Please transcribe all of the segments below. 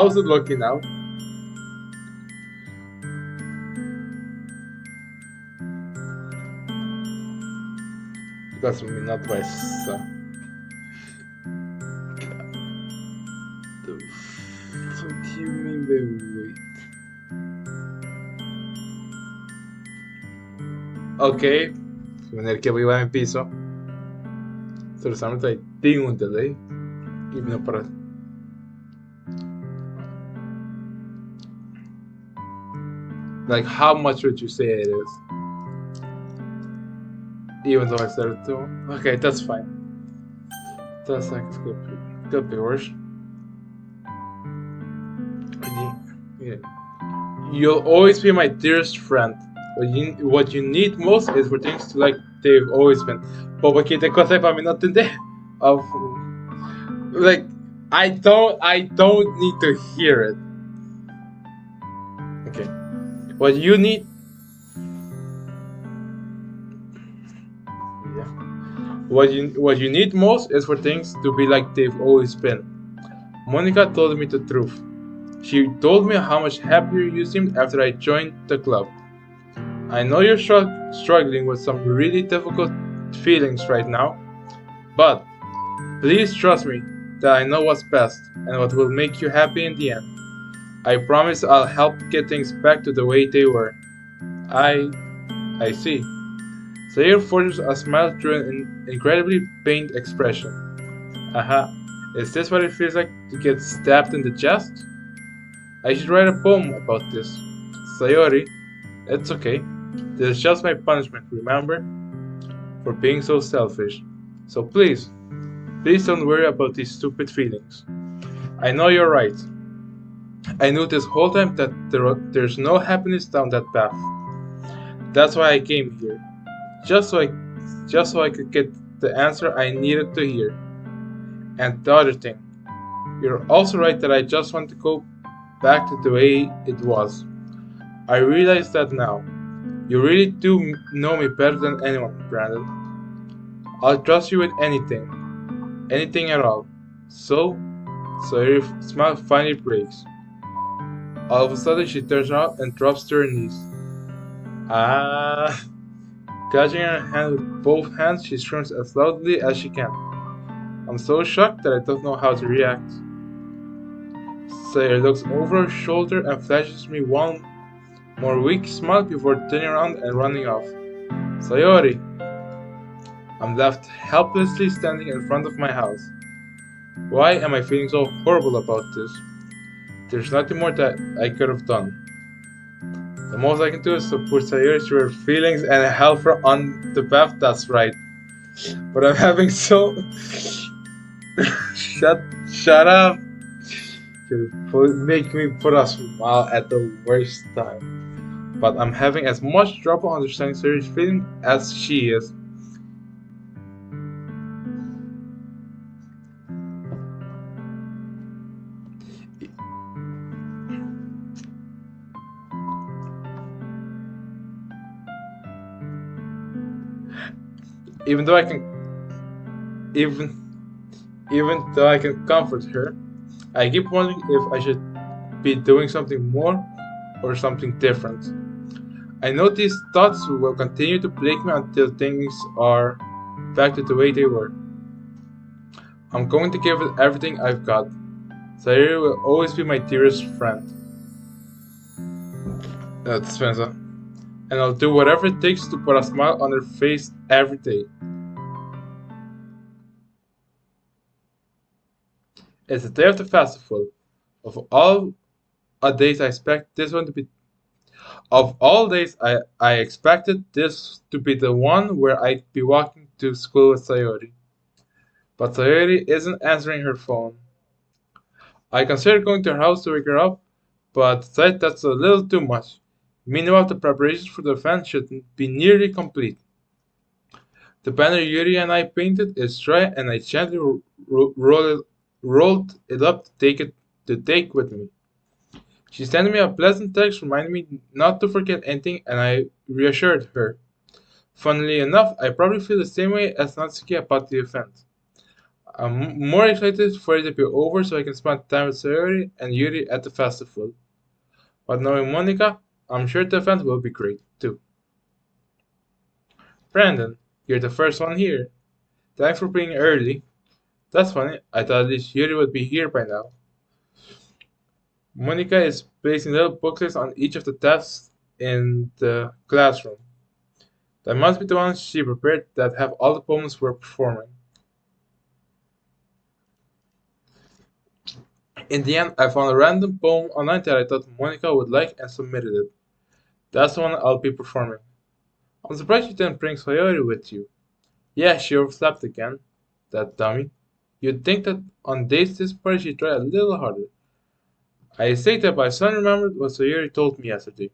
How's it looking now? That's me, not vice. The fuck you mean by wait? Ok, poner que viva en piso. Solamente hay tengo un delay. Y no para. Like, how much would you say it is? Even though I said it too. Okay, that's fine. That's like, could be worse. Yeah. You'll always be my dearest friend. What you need most is for things to like they've always been. But what the cosa para mí no entender. Of like I don't need to hear it. Okay. What you need. Yeah. What you need most is for things to be like they've always been. Monica told me the truth. She told me how much happier you seemed after I joined the club. I know you're struggling with some really difficult feelings right now, but please trust me that I know what's best and what will make you happy in the end. I promise I'll help get things back to the way they were. I see. Sayer forces a smile through an incredibly pained expression. Aha, is this what it feels like to get stabbed in the chest? I should write a poem about this. Sayori, it's okay. This is just my punishment, remember? For being so selfish. So please don't worry about these stupid feelings. I know you're right. I knew this whole time that there's no happiness down that path. That's why I came here. Just so I could get the answer I needed to hear. And the other thing, you're also right that I just want to go back to the way it was. I realize that now. You really do know me better than anyone, Brandon. I'll trust you with anything. Anything at all. So her smile finally breaks. All of a sudden she turns around and drops to her knees. Ah. Catching her hand with both hands, she screams as loudly as she can. I'm so shocked that I don't know how to react. Sayer looks over her shoulder and flashes me one more weak smile before turning around and running off. Sayori! I'm left helplessly standing in front of my house. Why am I feeling so horrible about this? There's nothing more that I could have done. The most I can do is to put Sayori through her feelings and help her on the path that's right. But I'm having so... Shut up! You make me put a smile at the worst time. But I'm having as much trouble understanding Sayori's feeling as she is. Even though I can comfort her, I keep wondering if I should be doing something more or something different. I know these thoughts will continue to plague me until things are back to the way they were. I'm going to give it everything I've got. Sayori will always be my dearest friend. That's Spencer. And I'll do whatever it takes to put a smile on her face every day. It's the day of the festival. Of all days, I expect this one to be. Of all days, I expected this to be the one where I'd be walking to school with Sayori. But Sayori isn't answering her phone. I considered going to her house to wake her up, but decided that's a little too much. Meanwhile, the preparations for the event should be nearly complete. The banner Yuri and I painted is dry, and I gently rolled it up to take with me. She sent me a pleasant text reminding me not to forget anything, and I reassured her. Funnily enough, I probably feel the same way as Natsuki about the event. I'm more excited for it to be over so I can spend time with Sayori and Yuri at the festival. But knowing Monica, I'm sure the event will be great too. Brandon, you're the first one here. Thanks for being early. That's funny. I thought at least Yuri would be here by now. Monica is placing little booklets on each of the desks in the classroom. That must be the ones she prepared that have all the poems we're performing. In the end, I found a random poem online that I thought Monica would like and submitted it. That's the one I'll be performing. I'm surprised you didn't bring Sayori with you. Yeah, she overslept again. That dummy. You'd think that on days this party she'd try a little harder. I say that my son remembered what Sayori told me yesterday.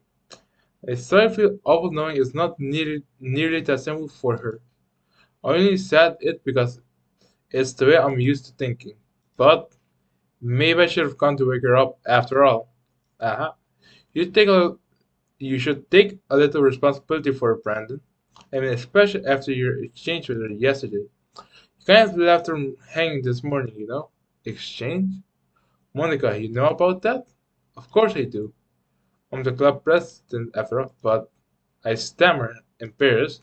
I still feel awful knowing it's not nearly that simple for her. I only said it because it's the way I'm used to thinking. But maybe I should have gone to wake her up after all. Aha. You take a you should take a little responsibility for her, Brandon. I mean, especially after your exchange with her yesterday. You kind of left her hanging this morning, you know? Exchange? Monica, you know about that? Of course I do. I'm the club president after all, but I stammer, embarrassed.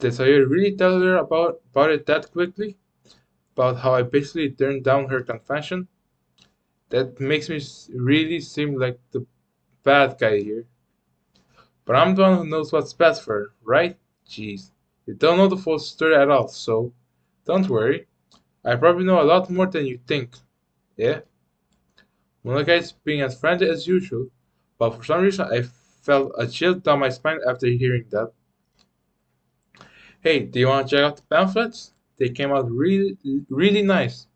Did Sayuri really tell her about it that quickly? About how I basically turned down her confession? That makes me really seem like the bad guy here. But I'm the one who knows what's best for her, right? Jeez. You don't know the full story at all, so don't worry. I probably know a lot more than you think. Yeah? Monica is being as friendly as usual, but for some reason I felt a chill down my spine after hearing that. Hey, do you want to check out the pamphlets? They came out really nice.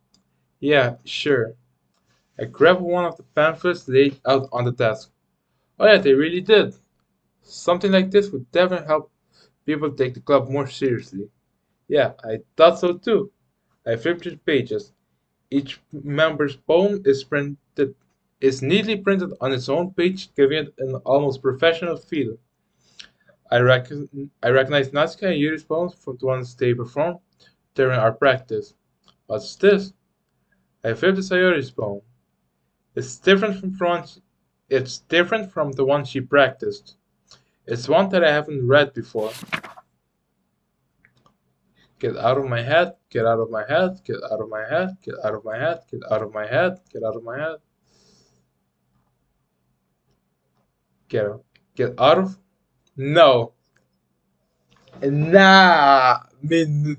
Yeah, sure. I grabbed one of the pamphlets laid out on the desk. Oh yeah, they really did. Something like this would definitely help people take the club more seriously. Yeah, I thought so too. I flipped through the pages. Each member's poem is neatly printed on its own page, giving it an almost professional feel. I recognize Natsuka and Yuri's poems from the ones they performed during our practice. What's this? I flipped to Sayori's poem. It's different from it's different from the one she practiced. It's one that I haven't read before. Get out of my head, get out of my head, get out of my head, get out of my head, get out of my head, get out of my head. Get out. Get out of. No. Nah. Me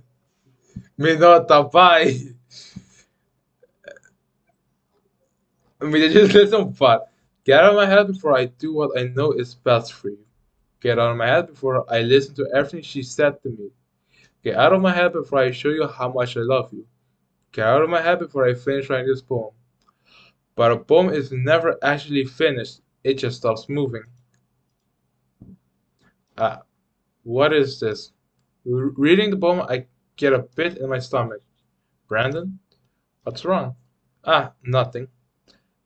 nota pai. Me just listen part. Get out of my head before I do what I know is best for you. Get out of my head before I listen to everything she said to me. Get out of my head before I show you how much I love you. Get out of my head before I finish writing this poem. But a poem is never actually finished, it just stops moving. Ah, what is this? Reading the poem, I get a pit in my stomach. Brandon? What's wrong? Ah, nothing.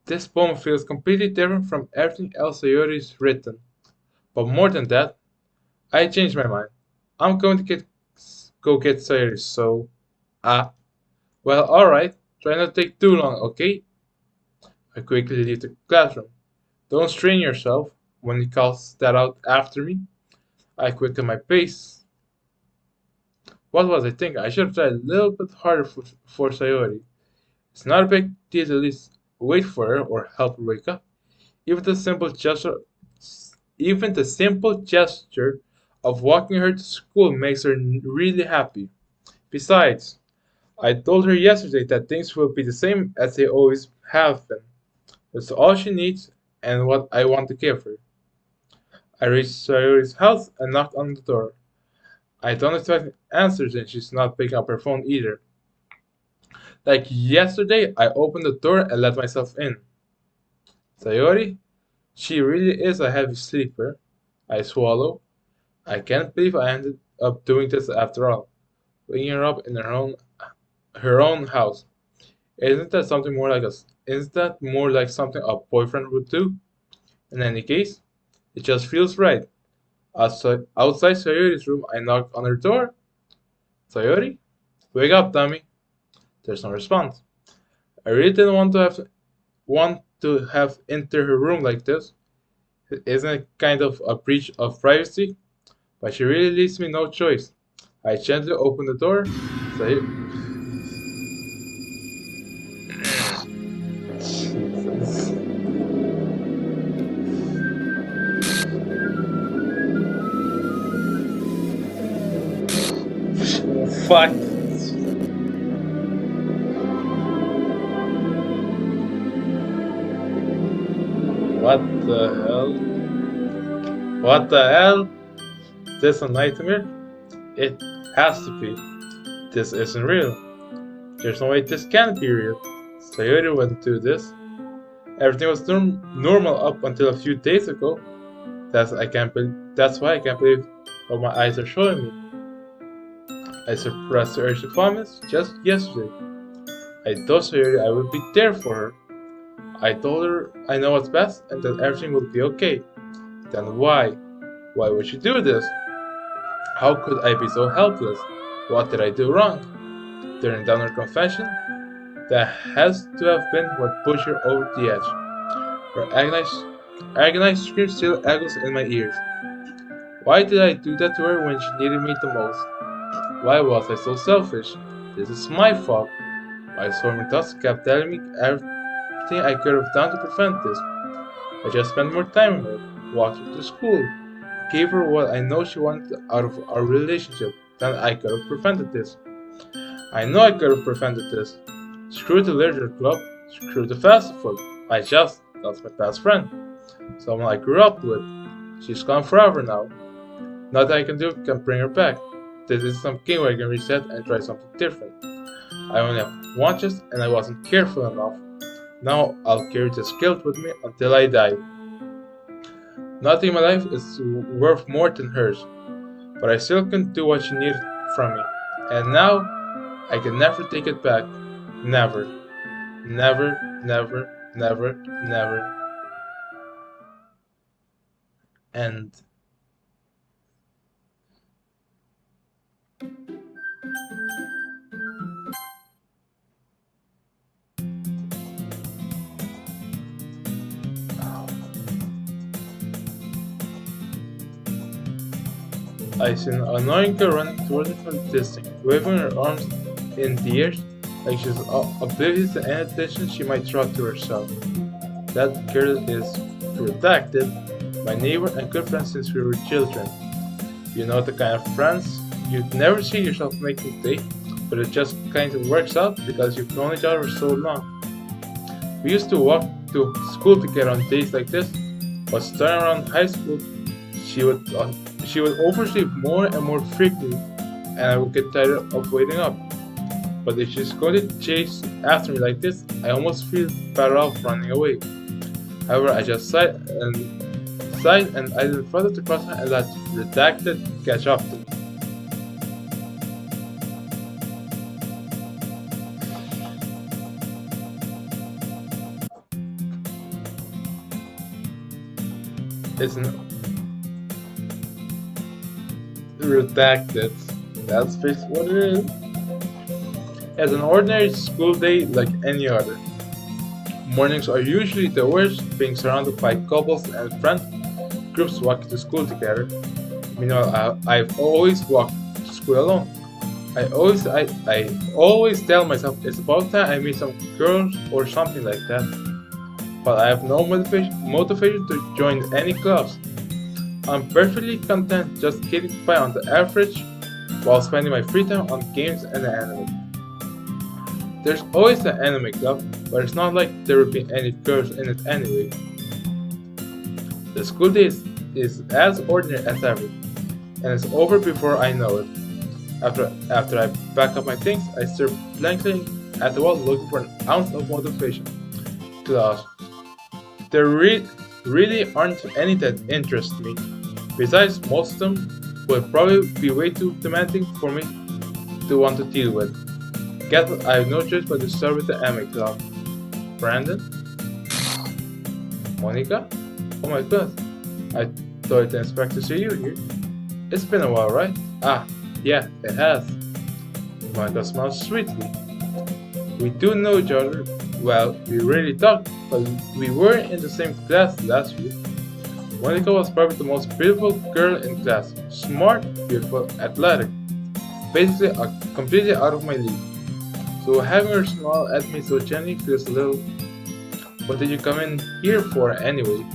This poem feels completely different from everything else Sayori's written. But more than that, I changed my mind. I'm going to go get Sayori, so ah, well, alright. Try not to take too long, okay? I quickly leave the classroom. Don't strain yourself. When he calls that out after me, I quicken my pace. What was I thinking? I should have tried a little bit harder for Sayori. It's not a big deal to at least wait for her or help her wake up. Even the simple gesture, even the simple gesture of walking her to school makes her really happy. Besides, I told her yesterday that things will be the same as they always have been. That's all she needs and what I want to give her. I reached Sayori's house and knocked on the door. I don't expect answers and she's not picking up her phone either. Like yesterday, I opened the door and let myself in. Sayori? She really is a heavy sleeper. I swallow. I can't believe I ended up doing this after all. Waking her up in her own house. Isn't that more like something a boyfriend would do? In any case, it just feels right. Outside Sayori's room, I knocked on her door. Sayori? Wake up, dummy. There's no response. I really didn't want to have enter her room like this. Isn't it kind of a breach of privacy? But she really leaves me no choice. I gently open the door. Say, Jesus. Fuck. What the hell? What the hell? This a nightmare? It has to be. This isn't real. There's no way this can't be real. Sayori went through this. Everything was normal up until a few days ago. That's why I can't believe what my eyes are showing me. I suppressed the urge to vomit just yesterday. I told Sayori I would be there for her. I told her I know what's best and that everything will be okay. Then why? Why would she do this? How could I be so helpless? What did I do wrong? Turning down her confession? That has to have been what pushed her over the edge. Her agonized scream still echoes in my ears. Why did I do that to her when she needed me the most? Why was I so selfish? This is my fault. My swarming thoughts kept telling me everything I could have done to prevent this. I just spent more time with her, walked her to school, gave her what I know she wanted out of our relationship. Then I could have prevented this. I know I could have prevented this. Screw the literature club, screw the festival. I just lost my best friend. Someone I grew up with. She's gone forever now. Nothing I can do can bring her back. This is some game where I can reset and try something different. I only have one chance and I wasn't careful enough. Now I'll carry this guilt with me until I die. Nothing in my life is worth more than hers, but I still couldn't do what she needed from me. And now I can never take it back. Never. Never, never, never, never. And I see an annoying girl running towards me from the distance, waving her arms in the air like she's oblivious to any attention she might draw to herself. That girl is redacted, my neighbor and good friend since we were children. You know the kind of friends you'd never see yourself making a date, but it just kind of works out because you've known each other for so long. We used to walk to school together on days like this, but starting around high school, she would oversleep more and more frequently, and I would get tired of waiting up. But if she's going to chase after me like this, I almost feel better off running away. However, I just sighed and I didn't further to cross her and let redacted catch up to me. Isn't redacted. That's basically what it is. As an ordinary school day like any other. Mornings are usually the worst, being surrounded by couples and friend groups walking to school together. Meanwhile, I've always walked to school alone. I always tell myself it's about time I meet some girls or something like that. But I have no motivation to join any clubs. I'm perfectly content just getting by on the average while spending my free time on games and anime. There's always an anime club, but it's not like there would be any girls in it anyway. The school day is as ordinary as ever, and it's over before I know it. After I pack up my things, I stare blankly at the wall looking for an ounce of motivation. Class. There really aren't any that interest me. Besides, most of them would probably be way too demanding for me to want to deal with. Guess I have no choice but to start with the anime club. Brandon? Monica? Oh my god. I thought I didn't expect to see you here. It's been a while, right? Ah, yeah, it has. Monica smiles sweetly. We do know each other. Well, we rarely talk, but we were in the same class last week. Monica was probably the most beautiful girl in class. Smart, beautiful, athletic. Basically, completely out of my league. So having her smile at me so gently feels a little. What did you come in here for anyway?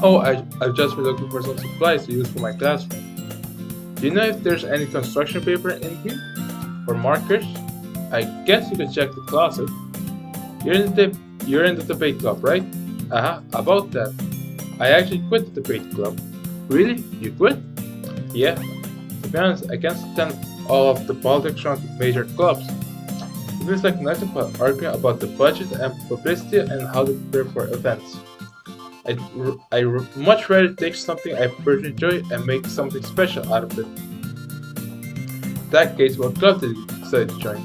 Oh, I've just been looking for some supplies to use for my classroom. Do you know if there's any construction paper in here? Or markers? I guess you could check the closet. You're in the debate club, right? About that. I actually quit the debate club. Really? You quit? Yeah. To be honest, I can't stand all of the politics around the major clubs. It feels like nothing but arguing about the budget and publicity and how to prepare for events. I'd much rather take something I personally enjoy and make something special out of it. In that case, what club did you decide to join?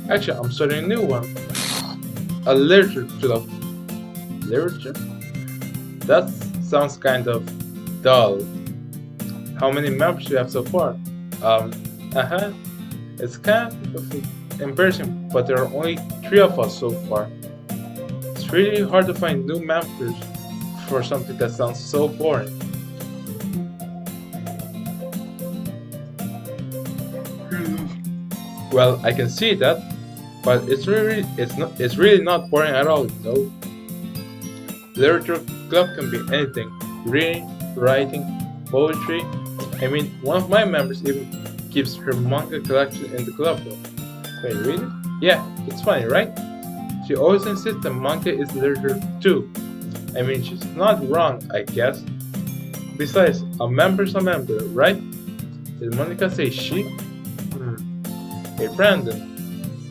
Actually, I'm starting a new one. A literature club. Literature? That sounds kind of dull. How many members do you have so far? It's kind of embarrassing, but there are only 3 of us so far. It's really hard to find new members for something that sounds so boring. Well, I can see that, but it's really not boring at all, you know. Literature club can be anything: reading, writing, poetry. I mean, one of my members even keeps her manga collection in the club room. Wait, really? Yeah, it's funny, right? She always insists that manga is literature too. I mean, she's not wrong, I guess. Besides, a member's a member, right? Did Monica say she? Hey Brandon,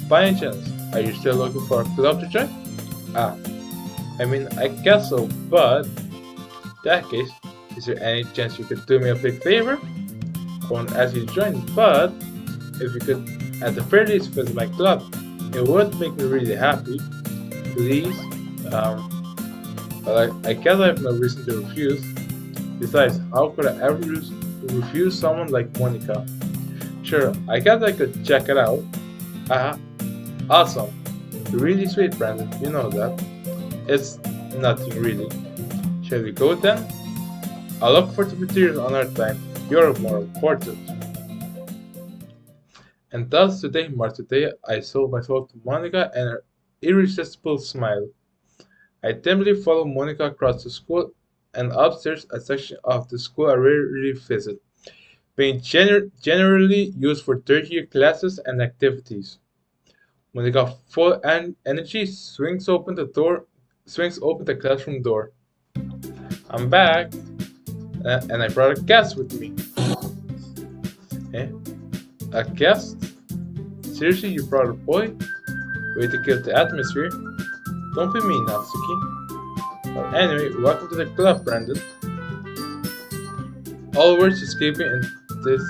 by any chance, are you still looking for a club to join? I mean, I guess so, but in that case, is there any chance you could do me a big favor? I won't ask you to join, but if you could at the very least visit my club, it would make me really happy. Please. But I guess I have no reason to refuse. Besides, how could I ever refuse someone like Monica? Sure, I guess I could check it out. Awesome. Really sweet, Brandon, you know that. It's nothing really. Shall we go then? I'll look for the materials another time. You're more important. And thus today marks the day I sold myself to Monica and her irresistible smile. I timidly followed Monica across the school and upstairs, a section of the school I rarely visit, being generally used for third-year classes and activities. Monica, full energy, swings open the classroom door. I'm back, and I brought a guest with me. Eh? A guest? Seriously, you brought a boy? Way to kill the atmosphere. Don't be mean, Natsuki. But anyway, welcome to the club, Brandon. All words escaping in this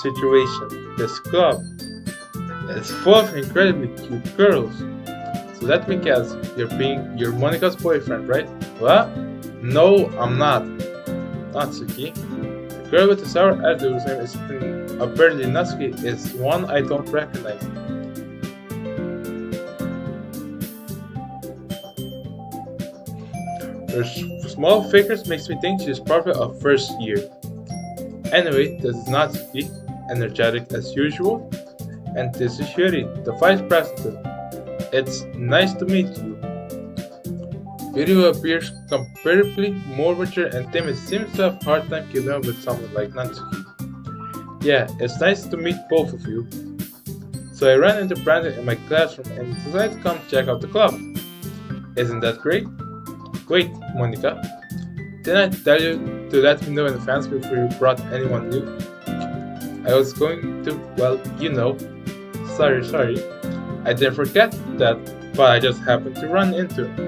situation. This club. It's full of incredibly cute girls. So let me guess, you're Monica's boyfriend, right? What? No, I'm not. Natsuki. The girl with the sour attitude whose name is apparently Natsuki is one I don't recognize. Her small figures makes me think she's probably a first year. Anyway, this is Natsuki, energetic as usual, and this is Yuri, the vice president. It's nice to meet you. Yuri, who appears comparatively more mature and timid, seems to have a hard time keeping up with someone like Natsuki. Yeah, it's nice to meet both of you. So I ran into Brandon in my classroom and decided to come check out the club. Isn't that great? Wait, Monica, didn't I tell you to let me know in advance before you brought anyone new? I was going to, well, you know. Sorry. I didn't forget that, but I just happened to run into it.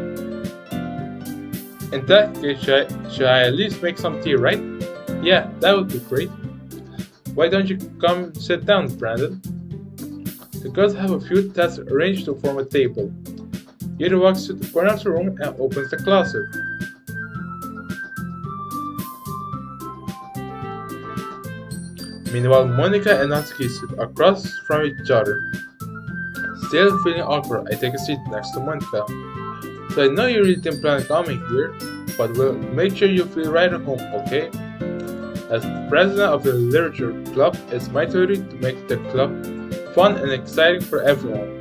In that case, should I at least make some tea, right? Yeah, that would be great. Why don't you come sit down, Brandon? The girls have a few desks arranged to form a table. Yuri walks to the corner of the room and opens the closet. Meanwhile, Monica and Natsuki sit across from each other. Still feeling awkward, I take a seat next to Monica. So I know you really didn't plan on coming here, but we'll make sure you feel right at home, okay? As president of the literature club, it's my duty to make the club fun and exciting for everyone.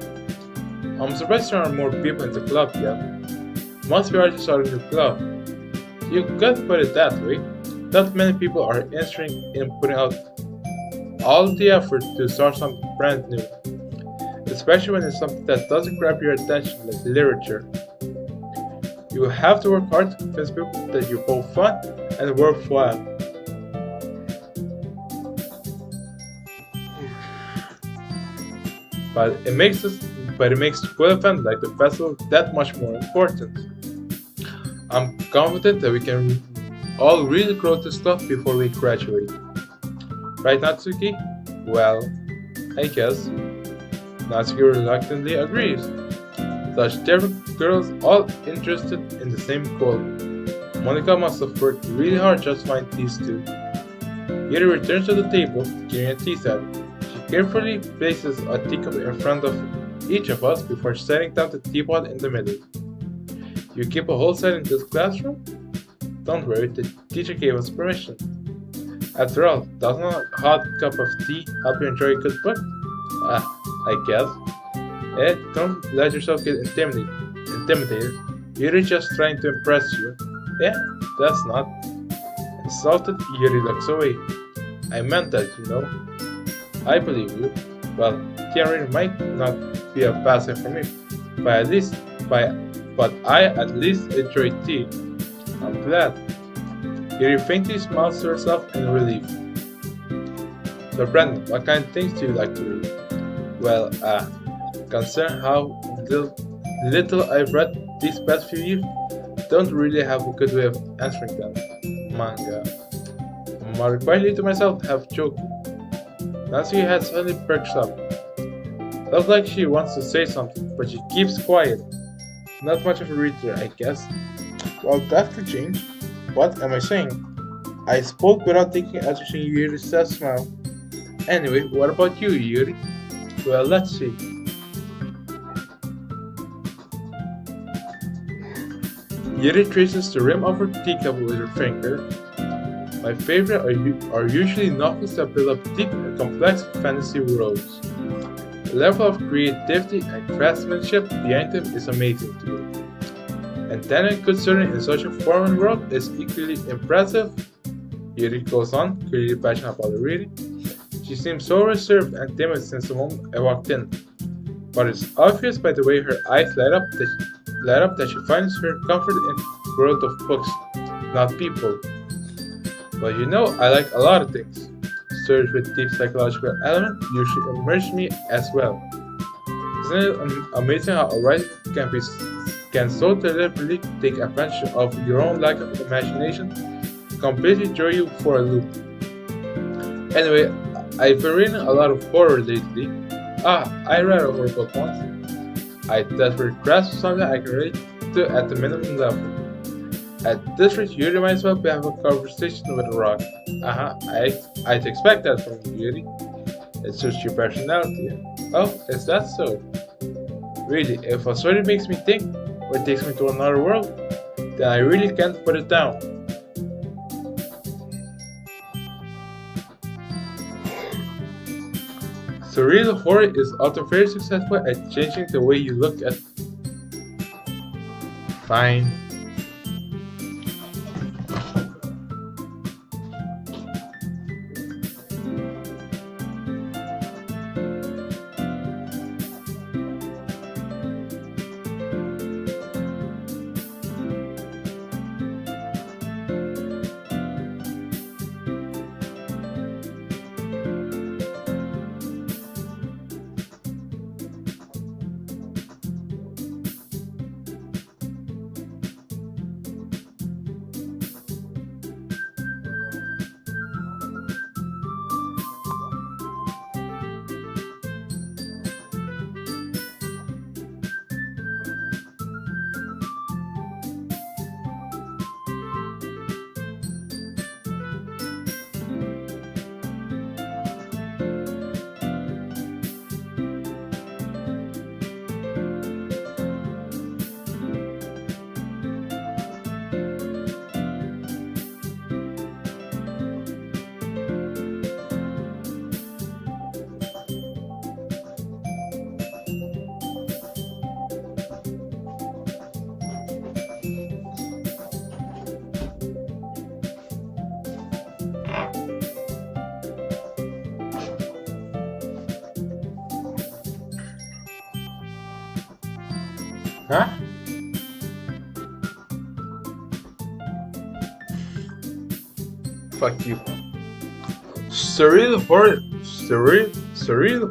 I'm surprised there aren't more people in the club yet. Must be hard to start a new club. You gotta put it that way. Not many people are interested in putting out all the effort to start something brand new, especially when it's something that doesn't grab your attention like literature. You will have to work hard to convince people that you're both fun and worthwhile. But it makes school event like the festival that much more important. I'm confident that we can all really grow this stuff before we graduate. Right, Natsuki? Well, I guess. Natsuki reluctantly agrees. Such different girls all interested in the same goal. Monica must have worked really hard just to find these two. Yuri returns to the table, carrying a tea set. She carefully places a teacup in front of each of us before setting down the teapot in the middle. You keep a whole set in this classroom? Don't worry, the teacher gave us permission. After all, doesn't a hot cup of tea help you enjoy a good book? I guess. Don't let yourself get intimidated. Yuri just trying to impress you. Yeah, that's not. Insulted, Yuri looks away. I meant that, you know. I believe you. Well, theory might not be a passive for me, but I at least enjoy tea. I'm glad. Yuri faintly smiles to herself in relief. So Brandon, what kind of things do you like to read? Well, considering how little I've read these past few years, don't really have a good way of answering them. Manga. I quietly to myself have joked. Nancy head suddenly perks up. Looks like she wants to say something, but she keeps quiet. Not much of a reader, I guess. Well, that could change. What am I saying? I spoke without thinking as seeing Yuri's sad smile. Anyway, what about you, Yuri? Well, let's see. Yuri traces the rim of her teacup with her finger. My favorite are usually novels that build up deep and complex fantasy worlds. The level of creativity and craftsmanship behind them is amazing to me. And then a good student in such a foreign world is equally impressive. Yuri goes on, clearly passionate about the reading. She seems so reserved and timid since the moment I walked in. But it's obvious by the way her eyes light up that she finds her comfort in the world of books, not people. But you know, I like a lot of things. Stories with deep psychological elements usually immerse me as well. Isn't it amazing how a writer can so deliberately take advantage of your own lack of imagination to completely throw you for a loop? Anyway, I've been reading a lot of horror lately. I read a horror book once. I desperately grasped something I can relate to at the minimum level. At this rate, Yuri might as well be having a conversation with a rock. I'd expect that from you, Yuri. It suits your personality. Oh, is that so? Really, if a story makes me think, or takes me to another world, then I really can't put it down. Surreal horror is often very successful at changing the way you look at. Fine. Huh? Fuck you. Surreal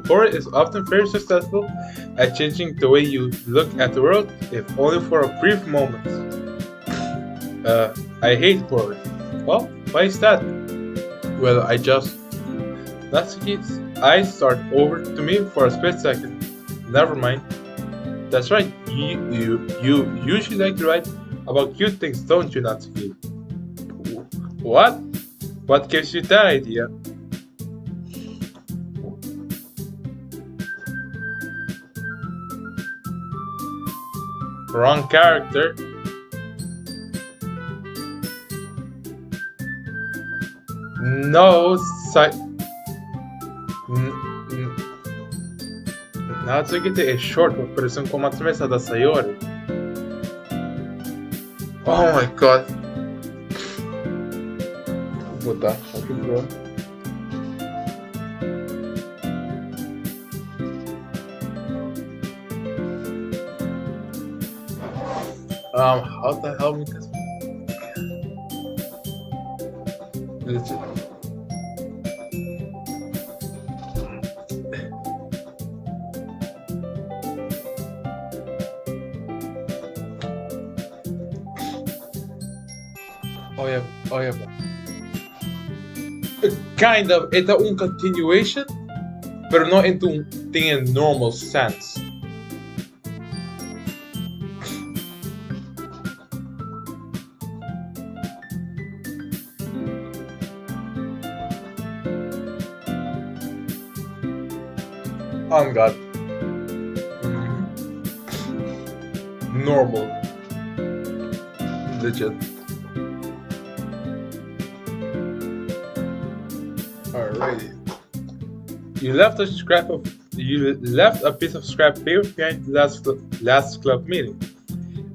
horror is often very successful at changing the way you look at the world, if only for a brief moment. I hate horror. Well, why is that? Well, I just... Natsuki's eyes start over to me for a split second. Never mind. That's right, you usually like to write about cute things, don't you, Natsuki? What? What gives you that idea? Wrong character. No, Natsuki is short, pero es un komatsu da Sayori. Oh my god. What the fuck is wrong? How the hell we can... Oh yeah. Kind of, it's a continuation, pero no in un thing in normal sense. Oh god. Normal. Legit. Alrighty. You left a piece of scrap paper behind the last club meeting.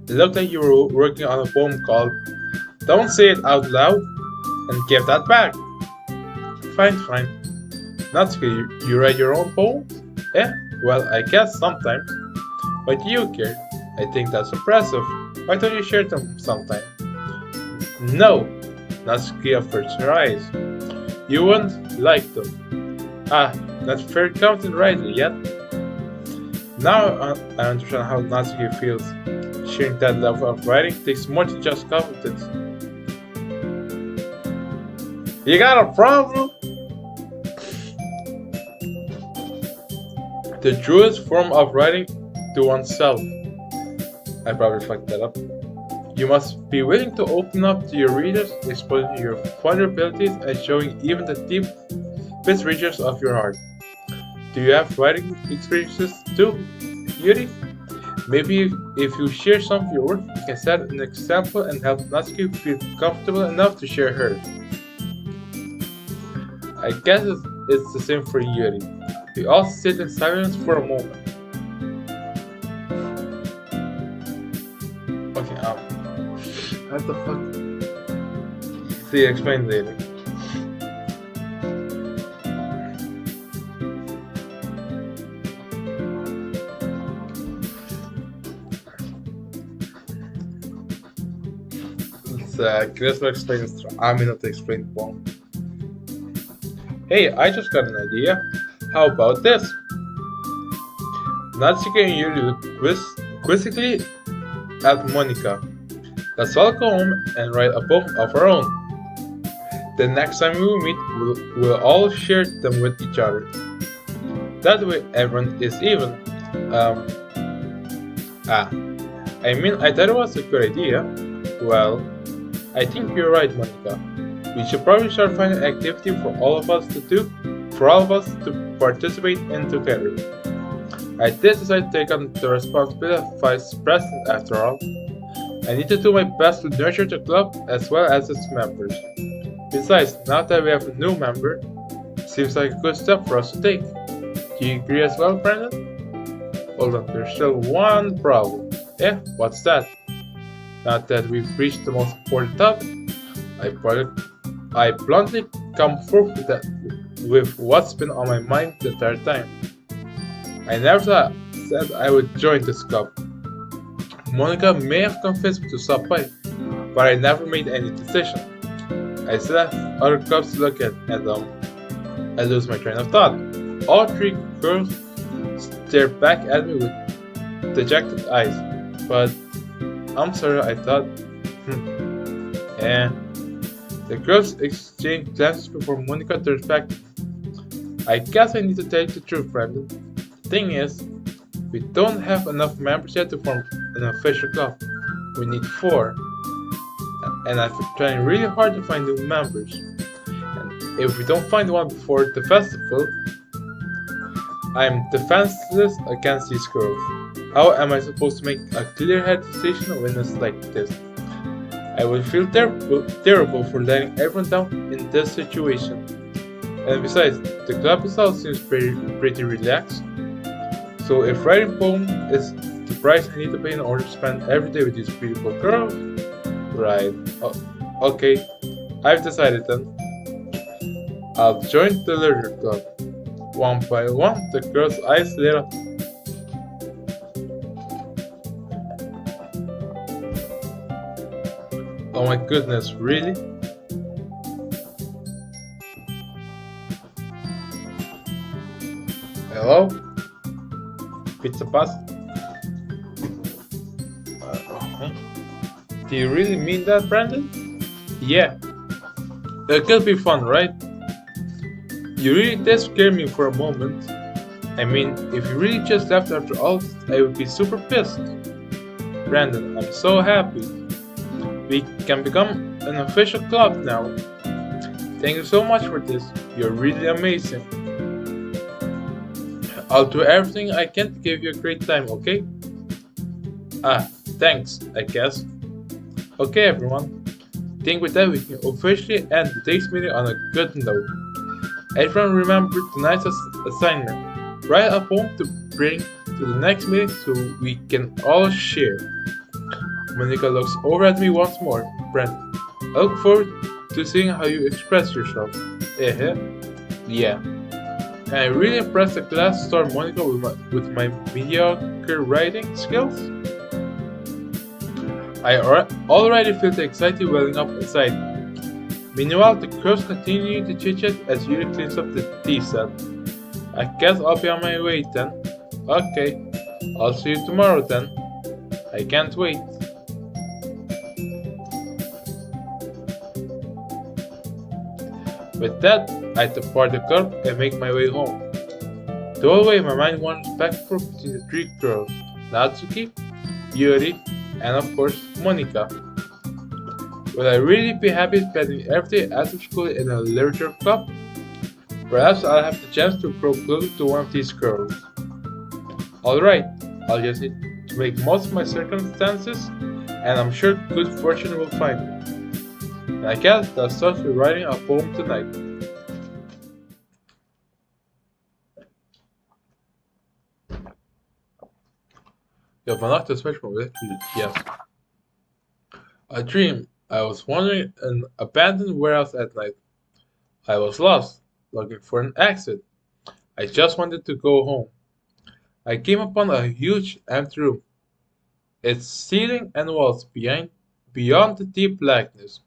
It looked like you were working on a poem called "Don't Say It Out Loud" and give that back. Fine. Natsuki, you write your own poems? Yeah, well, I guess sometimes. But you care. I think that's impressive. Why don't you share them sometime? No. Natsuki averts her eyes. You wouldn't like them. Not very confident rightly yet. Now I understand how Natsuki feels. Sharing that level of writing takes more than just confidence. You got a problem? The truest form of writing to oneself. I probably fucked that up. You must be willing to open up to your readers, exposing your vulnerabilities and showing even the deepest reaches of your heart. Do you have writing experiences too, Yuri? Maybe if you share some of your work, you can set an example and help Natsuki feel comfortable enough to share hers. I guess it's the same for Yuri. We all sit in silence for a moment. Okay, what the fuck? See, explain later. Chris will explain this. I'm going to explain the poem. Hey, I just got an idea. How about this? Natsuki and Yuri look quizzically at Monica. Let's all go home and write a poem of our own. The next time we meet, we'll all share them with each other. That way everyone is even. I thought it was a good idea. Well, I think you're right, Monica. We should probably start finding an activity for all of us to participate in together. I did decide to take on the responsibility of vice president after all. I need to do my best to nurture the club as well as its members. Besides, now that we have a new member, seems like a good step for us to take. Do you agree as well, Brandon? Hold on, there's still one problem. Yeah, what's that? Now that we've reached the most important topic, I bluntly come forth with what's been on my mind the entire time. I never said I would join this club. Monica may have convinced me to stop by, but I never made any decision. I still have other clubs to look at, and I lose my train of thought. All three girls stare back at me with dejected eyes, but I'm sorry, I thought. And the girls exchange glances before Monica turns back. I guess I need to tell you the truth, Brandon. The thing is, we don't have enough members yet to form an official club. We need 4. And I've been trying really hard to find new members. And if we don't find one before the festival, I'm defenseless against these girls. How am I supposed to make a clear-headed decision when it's like this? I would feel terrible for letting everyone down in this situation. And besides, the club itself seems pretty relaxed. So if writing poem is the price I need to pay in order to spend every day with these beautiful girls, right? Okay, I've decided then. I'll join the literature club. One by one, the girls' eyes lit up. Oh my goodness, really? Hello? Pizza pasta? Do you really mean that, Brandon? Yeah. It could be fun, right? You really did scare me for a moment. I mean, if you really just left after all, I would be super pissed. Brandon, I'm so happy. We can become an official club now. Thank you so much for this. You're really amazing. I'll do everything I can to give you a great time, okay? Thanks, I guess. Okay, everyone. I think with that we can officially end today's meeting on a good note. Everyone remember tonight's assignment. Write a poem to bring to the next meeting so we can all share. Monica looks over at me once more. Brandon, I look forward to seeing how you express yourself. Yeah. And I really impressed the class star Monica with my mediocre writing skills. I already feel the anxiety welling up inside. Meanwhile, the girls continue to chit-chat as Yuri cleans up the tea set. I guess I'll be on my way then. Okay, I'll see you tomorrow then. I can't wait. With that, I depart the club and make my way home. The whole way my mind wanders back and forth between the 3 girls, Natsuki, Yuri, and of course Monica. Will I really be happy spending every day after school in a literature club? Perhaps I'll have the chance to grow closer to one of these girls. Alright, I'll just need to make most of my circumstances, and I'm sure good fortune will find me. And I guess that starts with writing a poem tonight. Ja, vannacht is met me yes. A dream. I was wandering an abandoned warehouse at night. I was lost, looking for an exit. I just wanted to go home. I came upon a huge empty room. Its ceiling and walls beyond the deep blackness.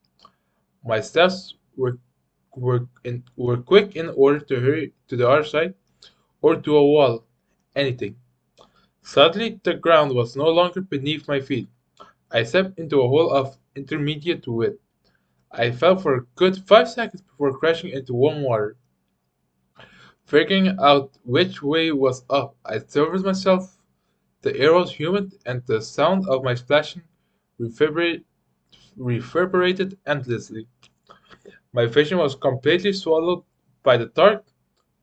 My steps were quick in order to hurry to the other side or to a wall, anything. Suddenly, the ground was no longer beneath my feet. I stepped into a hole of intermediate width. I fell for a good 5 seconds before crashing into warm water. Figuring out which way was up, I discovered myself. The air was humid, and the sound of my splashing reverberated endlessly. My vision was completely swallowed by the dark.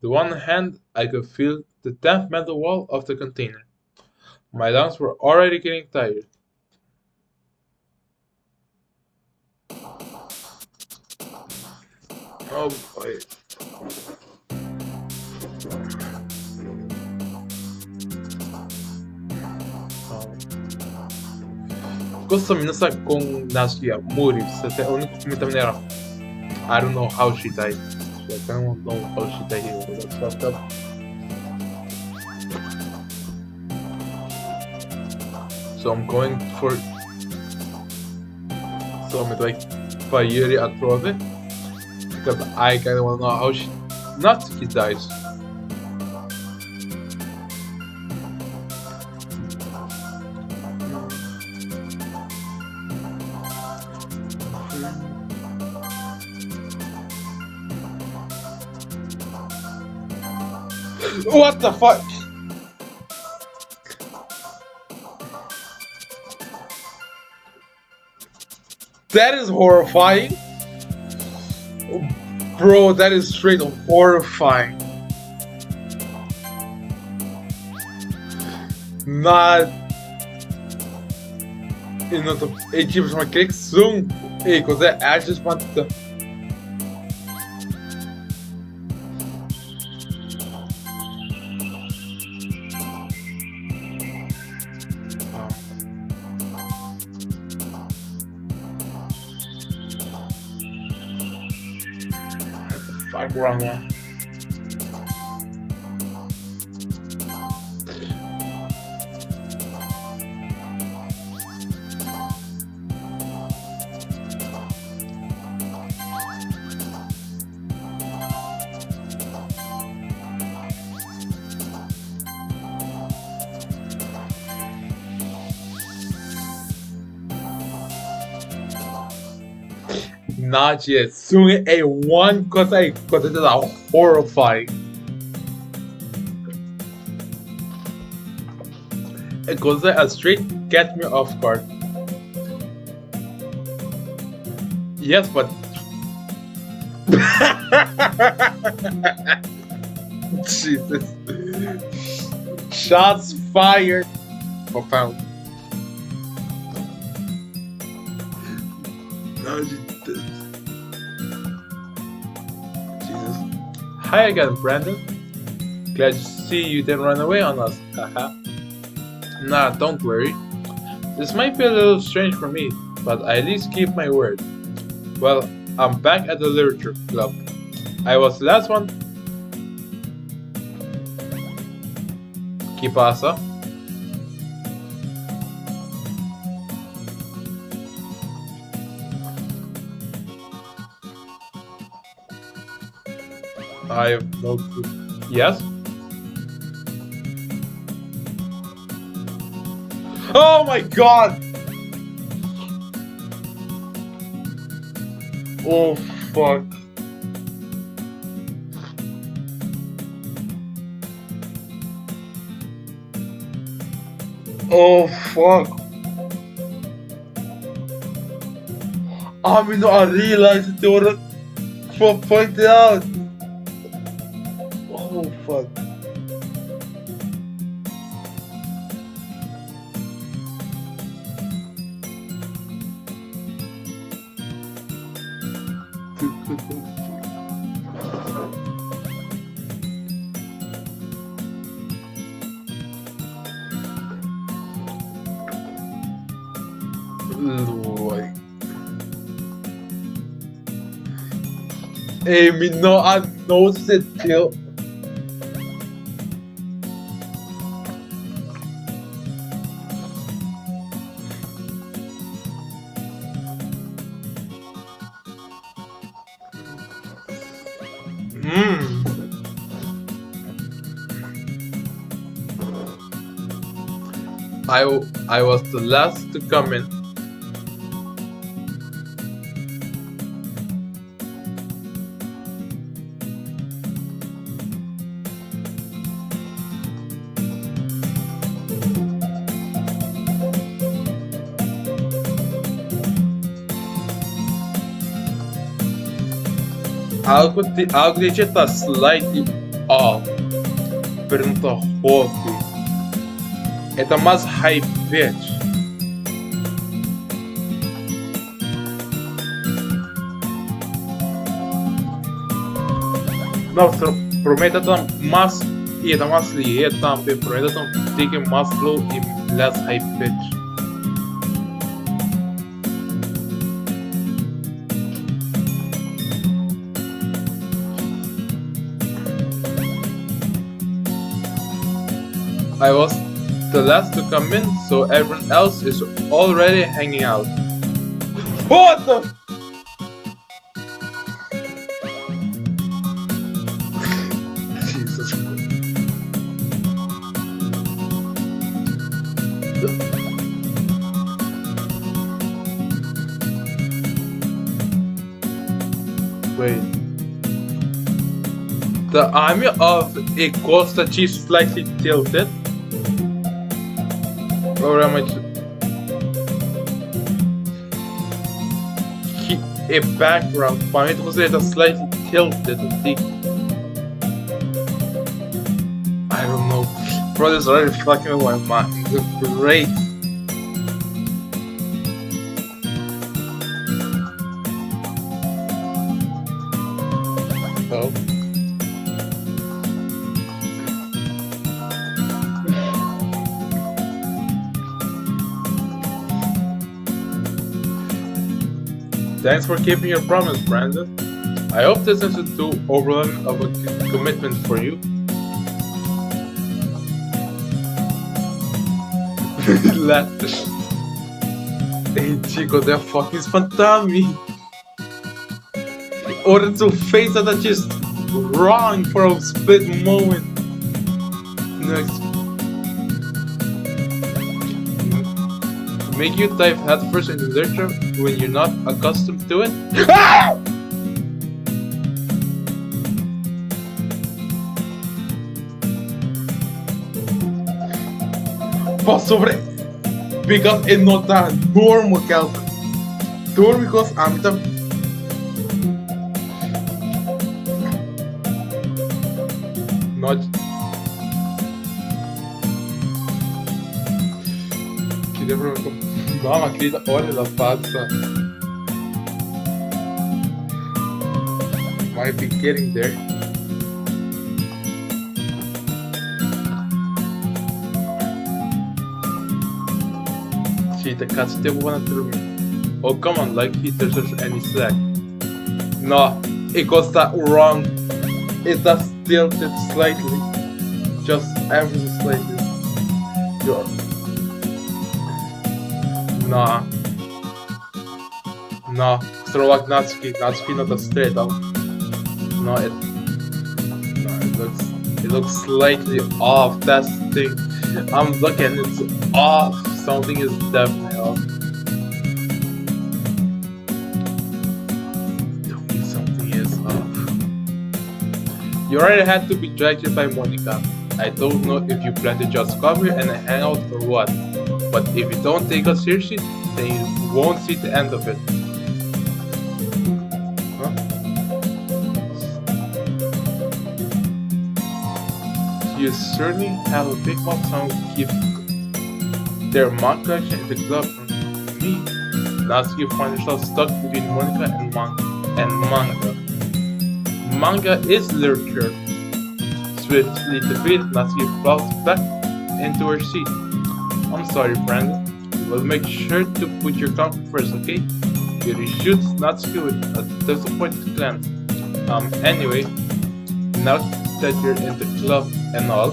The one hand, I could feel the damp metal wall of the container. My lungs were already getting tired. Oh boy. Gusto minasa kung Nasuya Muri sa único comentário era I don't know how she died. I don't know how she died here. That's fucked up. So I'm going for some like Fairy Atrove because I kind of want to know how she Natsuki dies. What the fuck? That is horrifying. Bro, that is straight up horrifying. Not... Tipo, uma criação. Ei, quando é Ashes, mata. Fuck wrong one. Not yet. Soon a one because this is a horrifying. It goes a straight get me off guard. Yes, but Jesus. Shots fired. Profound. No, Jesus. Hi again, Brandon. Glad to see you didn't run away on us. Haha. Nah, don't worry. This might be a little strange for me, but I at least keep my word. Well, I'm back at the literature club. I was the last one. ¿Qué pasa? I have no clue. Yes? Oh my god! Oh fuck. Oh fuck. I mean, I realized they were pointed out. Oh fuck. Hey, me no, I noticed it too. I was the last to come in. Algo de tá slightly off. Pergunta Rock. Это mais high pitch. Não, promete там más и это más light там, promete там take más slow и less high pitch. I was the last to come in, so everyone else is already hanging out. What the? Jesus Christ. Wait. The army of a Costa Chief slightly tilted? Or am I a background point was it a slightly tilted thing? I don't know. Bro, this is already fucking with my mind. It's great. Oh. Thanks for keeping your promise, Brandon. I hope this isn't too overwhelming of a commitment for you. Hey chico, the fuck is Fantami? Ordered to face that just wrong for a split moment. Next. Make you dive headfirst into literature when you're not accustomed to it? Ah! Sobre because it's not that normal Calvin. Door because I'm the not no, ma querida, olha la pazza. Might be getting there. See, the cat still wanna through me. Oh, come on, like he deserves any slack. No, it got that wrong. It does tilted slightly. Just ever so slightly. You're Nah. No. Throw like Natsuki. Natsuki not a straight up. No, it looks slightly off. That's the thing. I'm looking, it's off. Something is definitely off. Something is off. You already had to be dragged by Monica. I don't know if you plan to just come here and hang out or what. But if you don't take us seriously, then you won't see the end of it. Huh? You certainly have a big mouth. Someone keep their manga collection in the club from me. Natsuki, you find yourself stuck between Monica and manga. Manga is literature. Swiftly defeated, Natsuki falls back into her seat. I'm sorry, Brandon. We'll make sure to put your comfort first, okay? Yuri shoots Natsuki with a disappointed glance. Anyway, now that you're in the club and all,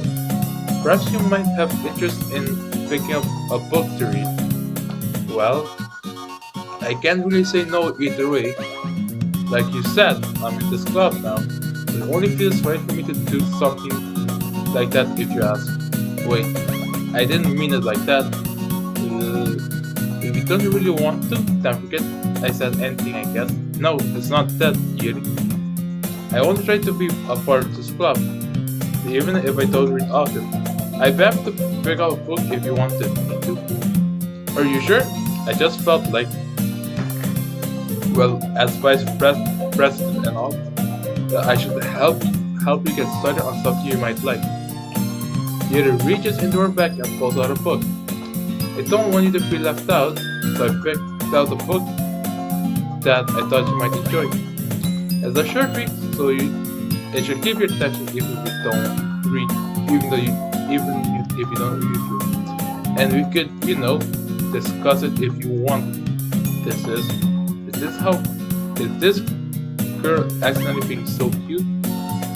perhaps you might have interest in picking up a book to read. Well, I can't really say no either way. Like you said, I'm in this club now. It only feels right for me to do something like that if you ask. Wait. I didn't mean it like that. If you don't really want to, then forget I said anything, I guess. No, it's not that, Yuri. I only try to be a part of this club, even if I don't read often. I'd be happy to pick up a book if you wanted me to. Are you sure? I just felt like, well, as vice president and all, that I should help you get started on something you might like. Yuri reaches into her bag and pulls out a book. I don't want you to feel left out, so I picked out a book that I thought you might enjoy. It's a short read, so it should keep your attention even if you don't read, even if you don't read it. And we could, discuss it if you want. Is this girl accidentally being so cute?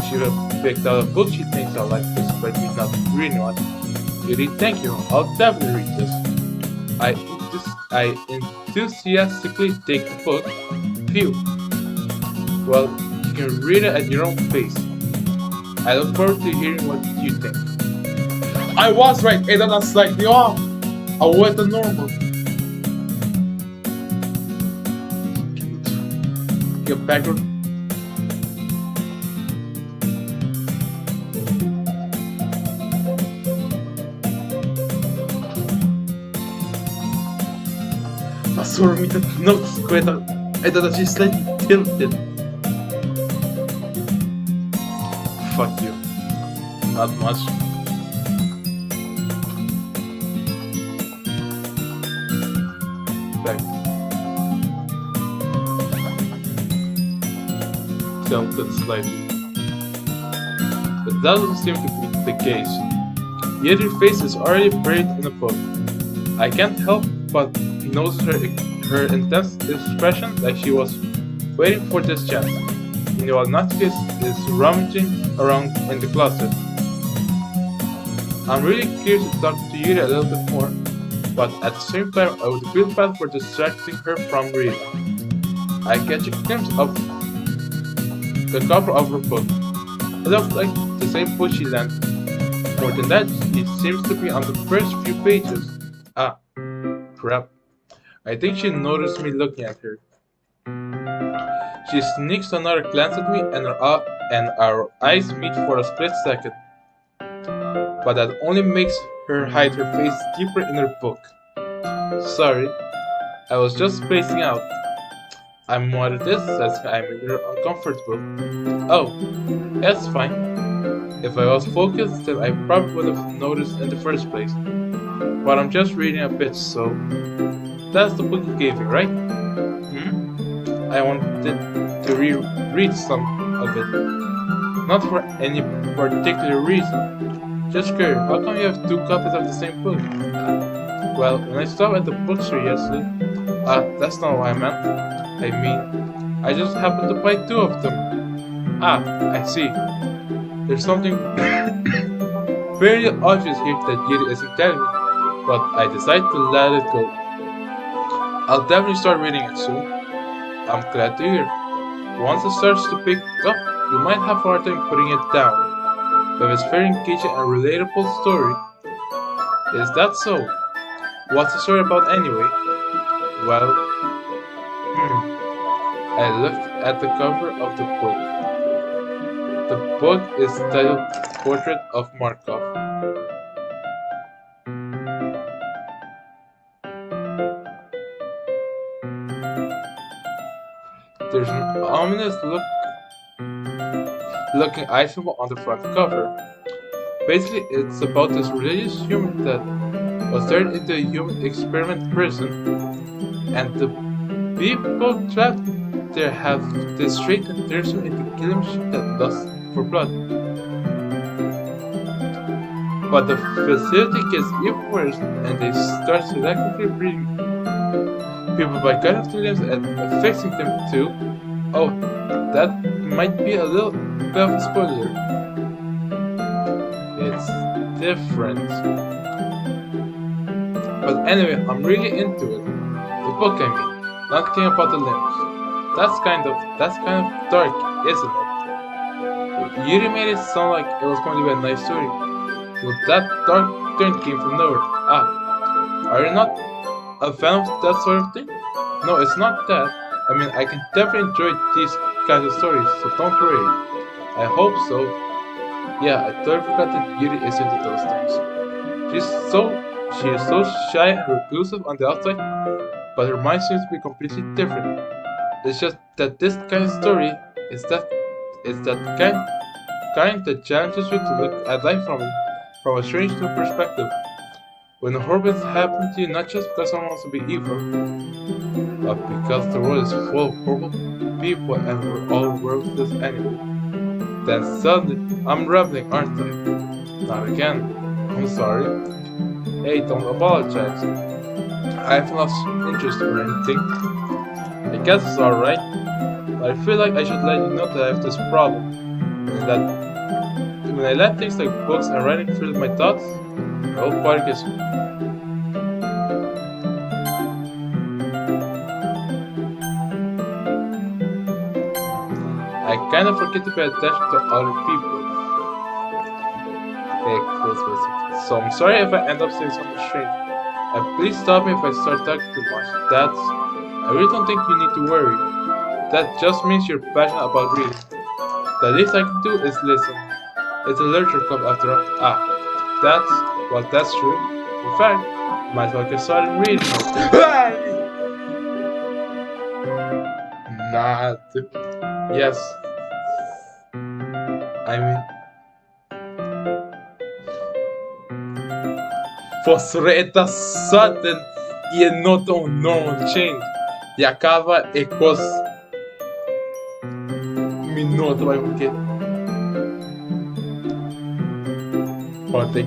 She would have picked out a book she thinks I like, despite me not reading one. Yuri, thank you. I'll definitely read this. I enthusiastically take the book. Phew. Well, you can read it at your own pace. I look forward to hearing what you think. I was right, and that's slightly off. I went the normal. Get backward. Sort of me that notes quite I thought that she slightly tilted. Fuck you. Not much. Back. Tilted slightly. But that doesn't seem to be the case. Yet her face is already buried in the book. I can't help but notice her intense expression, like she was waiting for this chance. Meanwhile, Natsuki is rummaging around in the closet. I'm really curious to talk to Yuri a little bit more, but at the same time I would feel bad for distracting her from reading. I catch a glimpse of the cover of her book. It looks like the same book she lent. More than that, it seems to be on the first few pages. Ah, crap. I think she noticed me looking at her. She sneaks another glance at me and our eyes meet for a split second. But that only makes her hide her face deeper in her book. Sorry, I was just spacing out. I'm what it is, says I made her uncomfortable. Oh, that's fine. If I was focused, then I probably would have noticed in the first place. But I'm just reading a bit, so... That's the book you gave me, right? I wanted to reread some of it. Not for any particular reason. Just curious, how come you have two copies of the same book? Well, when I stopped at the bookstore yesterday... that's not what I meant. I mean, I just happened to buy two of them. I see. There's something very obvious here that Yuri isn't telling me, but I decided to let it go. I'll definitely start reading it soon. I'm glad to hear. Once it starts to pick up, you might have a hard time putting it down. But it's a very engaging and relatable story. Is that so? What's the story about anyway? Well, I looked at the cover of the book. The book is titled Portrait of Markov. There's an ominous looking eye symbol on the front cover. Basically, it's about this religious human that was turned into a human experiment prison, and the people trapped there have this trait that turns them into killing machines that lust for blood. But the facility gets even worse, and they start selectively breeding people by cutting through limbs and affixing them to... Oh, that might be a little bit of a spoiler. It's different. But anyway, I'm really into it. The book, I mean. Not caring about the limbs. That's kind of dark, isn't it? Yuri made it sound like it was going to be a nice story. Well, that dark turn came from nowhere. Are you not a fan of that sort of thing? No, it's not that. I mean, I can definitely enjoy these kinds of stories, so don't worry. I hope so. Yeah, I totally forgot that Yuri is into those things. She is so shy and reclusive on the outside, but her mind seems to be completely different. It's just that this kind of story is that kind that challenges you to look at life from a strange new perspective. When horrible things happen to you, not just because someone wants to be evil, but because the world is full of horrible people and we're all worthless anyway. Then suddenly, I'm rebelling, aren't I? Not again. I'm sorry. Hey, don't apologize. I haven't lost interest or anything. I guess it's alright, but I feel like I should let you know that I have this problem. And that when I let things like books and writing fill my thoughts, Oh, Parkes. I kind of forget to pay attention to other people. Okay, close message. So I'm sorry if I end up saying something strange. And please stop me if I start talking too much. I really don't think you need to worry. That just means you're passionate about reading. The least I can do is listen. It's a literature club after all. That's true. In fact, might as well get started reading. Not. Yes. I mean, Fosreta sudden e not unknown change. E acaba e cos minuto vai porque pode.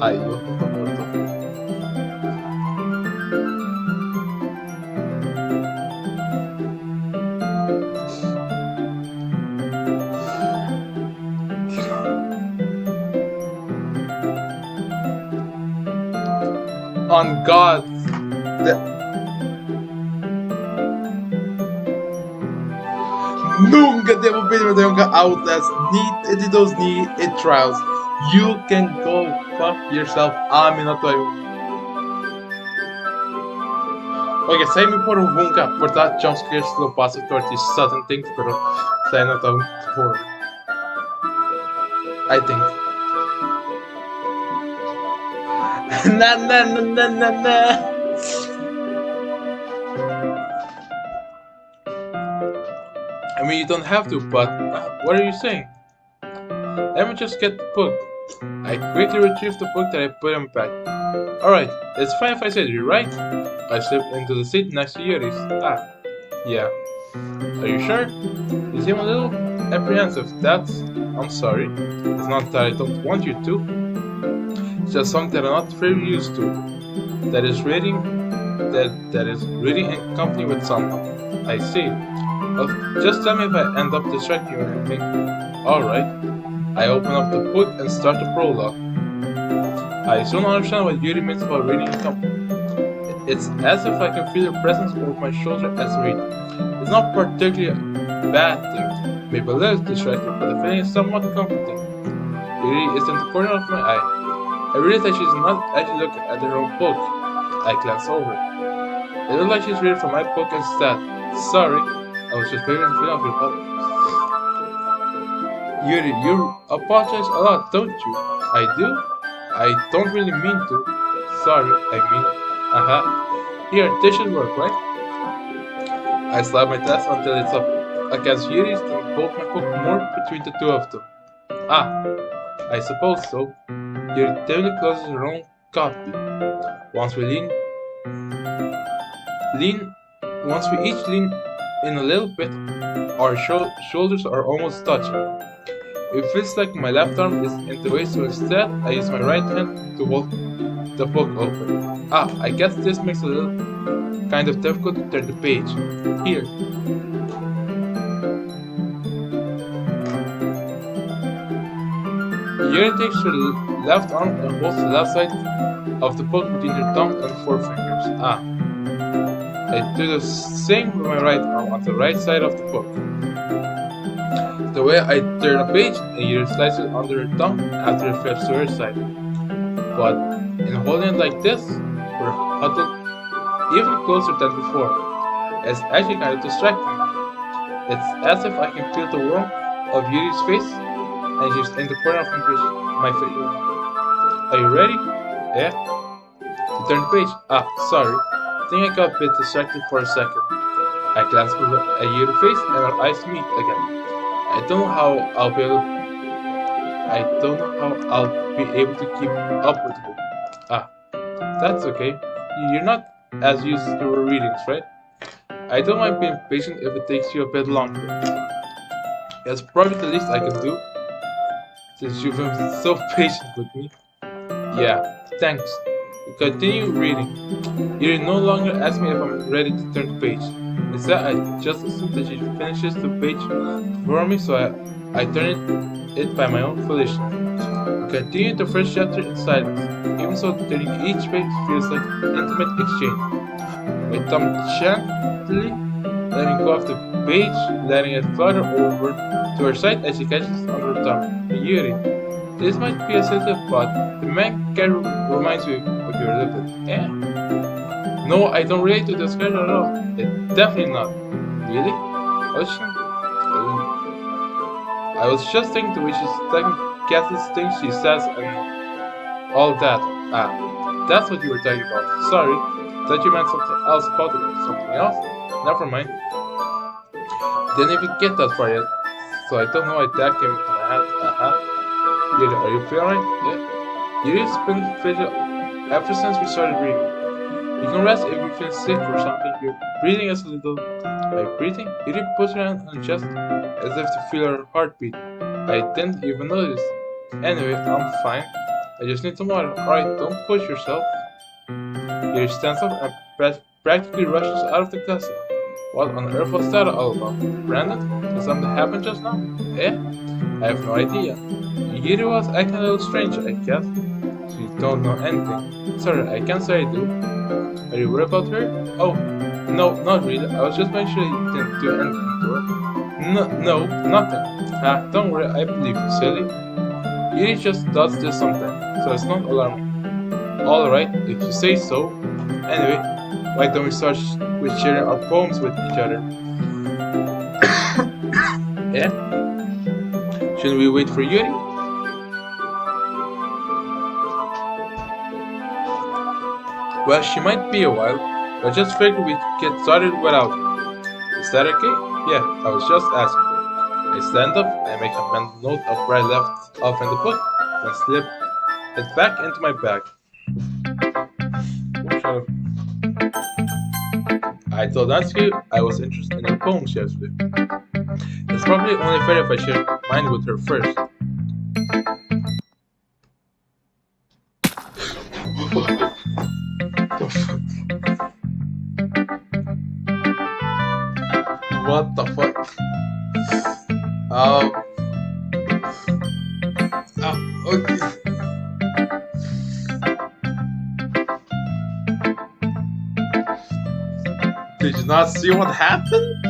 Aí eu tô morto. On God, nunca devo pedir nunca outlast need it those need it trials. You can go fuck yourself. Minuto. Ok, sai-me por nunca por dar jumpscares lo passo torti certain things, pero sai not for I think. Na. I mean, you don't have to, but what are you saying? Let me just get the book. I quickly retrieved the book that I put in back. Alright, it's fine if I said you, right? I slipped into the seat next to Yuri's. Yeah. Are you sure? You seem a little apprehensive. I'm sorry. It's not that I don't want you to. It's just something that I'm not very used to. That is reading in company with someone. I see. Well, just tell me if I end up distracting you or anything. Alright. I open up the book and start the prologue. I soon understand what Yuri means about reading in company. It's as if I can feel your presence over my shoulder as I read. It's not particularly a bad thing. Maybe a little distracting, but the feeling is somewhat comforting. Yuri is in the corner of my eye. I realize that she's not actually looking at her own book. I glance over. It looks like she's reading from my book instead. Sorry, I was just waving the feeling of your body. Yuri, you apologize a lot, don't you? I do? I don't really mean to. Sorry, I mean. Here, this should work, right? I slide my desk until it's up against Yuri's and hold my book more between the two of them. I suppose so. Yuri definitely closes her own copy. Once we each lean in a little bit, our shoulders are almost touching. It feels like my left arm is in the way, so instead I use my right hand to hold the book open. I guess this makes it a little kind of difficult to turn the page. Here. Yuri takes her left arm and holds the left side of the book between her thumb and forefingers. I do the same with my right arm on the right side of the book. The way I turn a page, and Yuri slides it under her thumb after it flips to her side. But in holding it like this, we're huddled even closer than before. It's actually kind of distracting. It's as if I can feel the warmth of Yuri's face, and she's in the corner of my face. Are you ready? Yeah? To turn the page. Sorry. I think I got a bit distracted for a second. I glance over at Yuri's face, and our eyes meet again. I don't know how I'll be able to keep up with you. That's okay. You're not as used to your readings, right? I don't mind being patient if it takes you a bit longer. That's probably the least I can do, since you've been so patient with me. Yeah, thanks. We continue reading. You no longer ask me if I'm ready to turn the page. Instead, I just assumed that she finishes the page for me, so I turn it by my own volition. We continue the first chapter in silence, even so turning each page feels like an intimate exchange. My thumb gently letting go of the page, letting it flutter over to her side as she catches onto her thumb. Yuri. This might be a sensitive but the main character reminds me of your little. Eh? No, I don't relate to this character at all. Definitely not. Really? I was just thinking the way she's taking Kathy's things she says and all that. Ah, that's what you were talking about. Sorry. Thought you meant something else about it. Something else? Never mind. Didn't even get that far yet. So I don't know why that came into my head. Yuri, are you feeling right? Yeah. Yuri's been feeling ever since we started reading. You can rest if you feel sick or something. Your breathing is a little. By breathing, Yuri puts her hand on her chest as if to feel her heartbeat. I didn't even notice. Anyway, I'm fine. I just need some water. Alright, don't push yourself. Yuri stands up and practically rushes out of the classroom. What on earth was that all about? Brandon? Did something happen just now? Eh? I have no idea. Yuri was acting a little strange, I guess. So you don't know anything. Sorry, I can't say I do. Are you worried about her? Oh, no, not really. I was just making sure you didn't do anything to her. No, nothing. Don't worry, I believe you, silly. Yuri just does this sometimes, so it's not alarming. Alright, if you say so. Anyway, why don't we start with sharing our poems with each other? Yeah? Shouldn't we wait for Yuri? Well, she might be a while, but I just figured we'd get started without her. Is that okay? Yeah, I was just asking. I stand up, I make a mental note of where I left off in the book, and slip it back into my bag. I told Nancy I was interested in her poems yesterday. It's probably only fair if I share mine with her first. What the fuck? Okay. Did you not see what happened?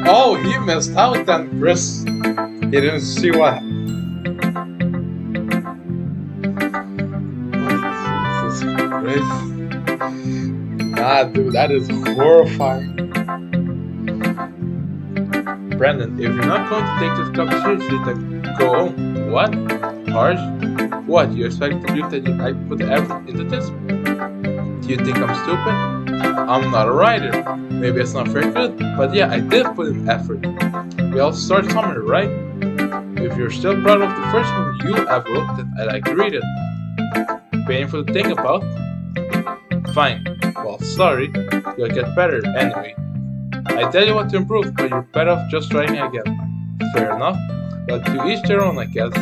Oh, he missed out then, Chris. He didn't see what. Oh, Jesus Christ. Nah, dude, that is horrifying. Brandon, if you're not going to take this cup seriously, then go home. What? Harsh? What, you expect to believe that I put effort into this? Do you think I'm stupid? I'm not a writer. Maybe it's not very good, but yeah, I did put in effort. We all start somewhere, right? If you're still proud of the first one you ever wrote, then I'd like to read it. Painful to think about? Fine. Well, sorry. You'll get better anyway. I tell you what to improve, but you're better off just trying again. Fair enough. Well, to each their own, I guess.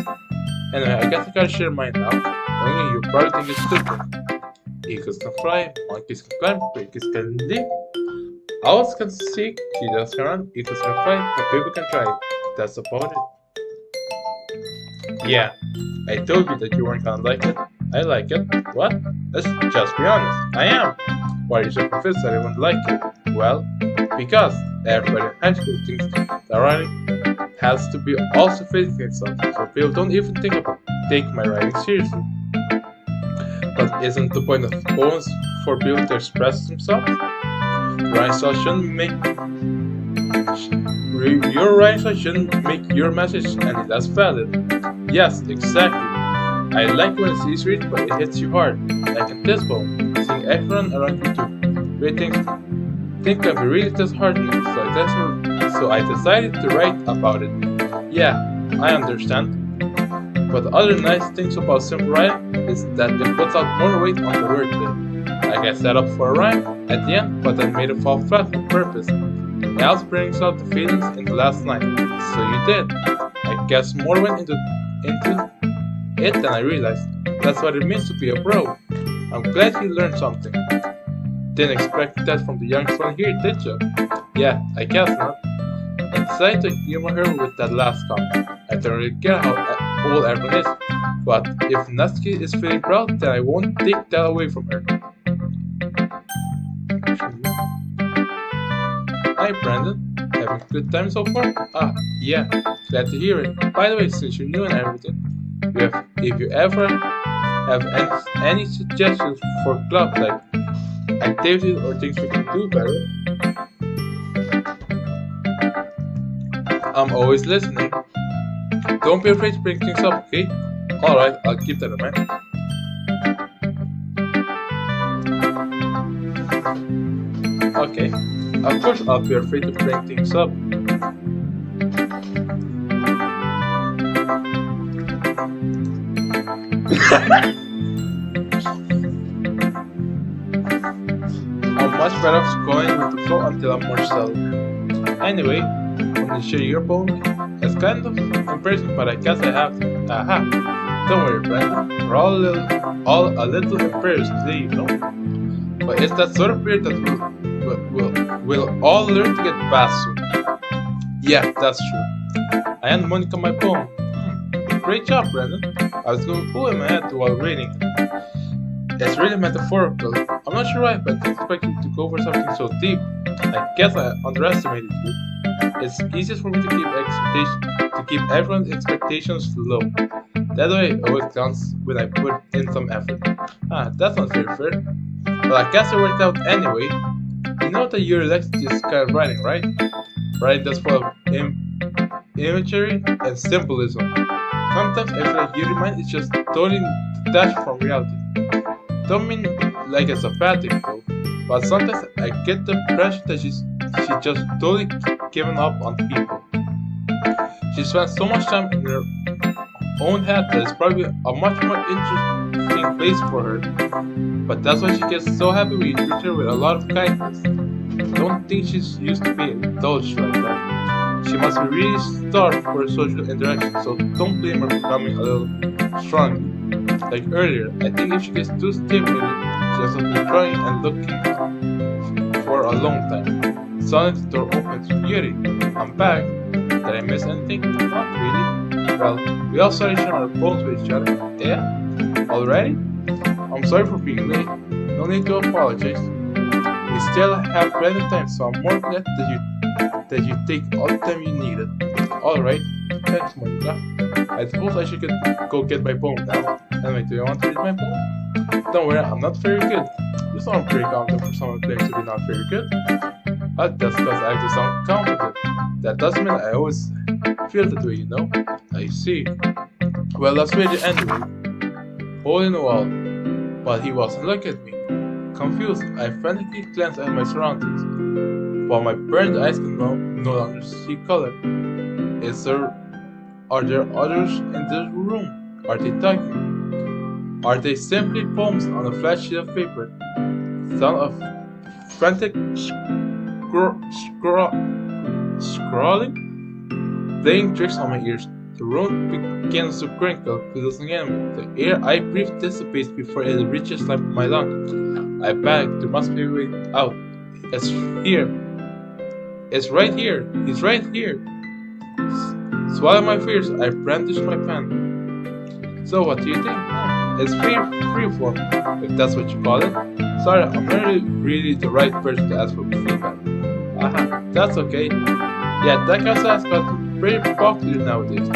Anyway, I guess I gotta share mine now. Only you probably think it's stupid. Eagles can fly, monkeys can climb, crickets can leap. Owls can seek, cheetahs can run, eagles can fly, but people can try. That's about it. Yeah, I told you that you weren't gonna like it. I like it. What? Let's just be honest. I am. Why are you so convinced that I won't like it? Well, because everybody in high school thinks that writing has to be all sophisticated, so people don't even think about taking my writing seriously. But isn't the point of poems for people to express themselves? Writing style shouldn't make your writing style shouldn't make your message any less valid. Yes, exactly. I like when it's easy to read, but it hits you hard. Like in this poem, seeing everyone around you do great things think can be really disheartening, so I decided to write about it. Yeah, I understand. But the other nice things about simple writing is that it puts out more weight on the wordplay. Like I set up for a rhyme at the end, but then made it fall flat on purpose. It also brings out the feelings in the last line. So you did. I guess more went into it than I realized. That's what it means to be a pro. I'm glad you learned something. Didn't expect that from the youngest one here, did you? Yeah, I guess not. I decided to humor her with that last comment. I don't really care how old everyone is, but if Natsuki is feeling proud, then I won't take that away from her. Hi Brandon, having a good time so far? Ah, yeah, glad to hear it. By the way, since you're new and everything, if you ever have any suggestions for clubs like activities or things we can do better, I'm always listening. Don't be afraid to bring things up, okay? Alright, I'll keep that in mind. Okay, of course I'll be afraid to bring things up. I'm much better off going with the flow until I'm more settled. Anyway, when you share your poem, it's kind of embarrassing, but I guess I have to. Aha! Don't worry, Brandon. We're all a little embarrassed today, you know. But it's that sort of period that we'll all learn to get past soon. Yeah, that's true. I hand Monica my poem. Great job, Brandon. I was going cool in my head while reading. It's really metaphorical. I'm not sure why, but I didn't expect you to go for something so deep. I guess I underestimated you. It's easiest for me to keep everyone's expectations low. That way it always counts when I put in some effort. Ah, that's not very fair. Well, I guess it worked out anyway. You know that your legacy is kind of writing, right? Writing that's full of imagery and symbolism. Sometimes I feel like your mind is just totally detached from reality. Don't mean like it's a bad thing though, but sometimes I get the impression that she just totally given up on people. She spends so much time in her own head that it's probably a much more interesting place for her. But that's why she gets so happy when you treat her with a lot of kindness. I don't think she's used to being indulged like that. She must be really starved for social interaction, so don't blame her for coming a little strong. Like earlier, I think if she gets too stimulated, she has been trying and looking for a long time. Suddenly the door opens. Yuri, I'm back. Did I miss anything? Not really. Well, we all started sharing our phones with each other. Yeah? Already? I'm sorry for being late. No need to apologize. We still have plenty of time, so I'm more glad that you take all the time you needed. Alright. Thanks, Monica. I suppose I should go get my poem now. Anyway, do you want to read my poem? Don't worry, I'm not very good. You sound pretty confident for someone claiming to be not very good. But that's because I just sound confident. That doesn't mean I always feel that way, you know? I see. Well, let's read it anyway. Hole in the wall. But he wasn't looking at me. Confused, I frantically glanced at my surroundings. While my burned eyes could no longer see color. Are there others in this room? Are they talking? Are they simply poems on a flat sheet of paper? Sound of frantic scrawling? Playing tricks on my ears. The room begins to crinkle, closing in. The air I breathe dissipates before it reaches my lungs. I panic. There must be a way out. It's here. It's right here. He's right here. Swallowing my fears, I brandish my pen. So what do you think? It's freeform, if that's what you call it. Sorry, I'm not really the right person to ask for feedback. Aha, that's okay. Yeah, that kind of stuff got pretty popular nowadays.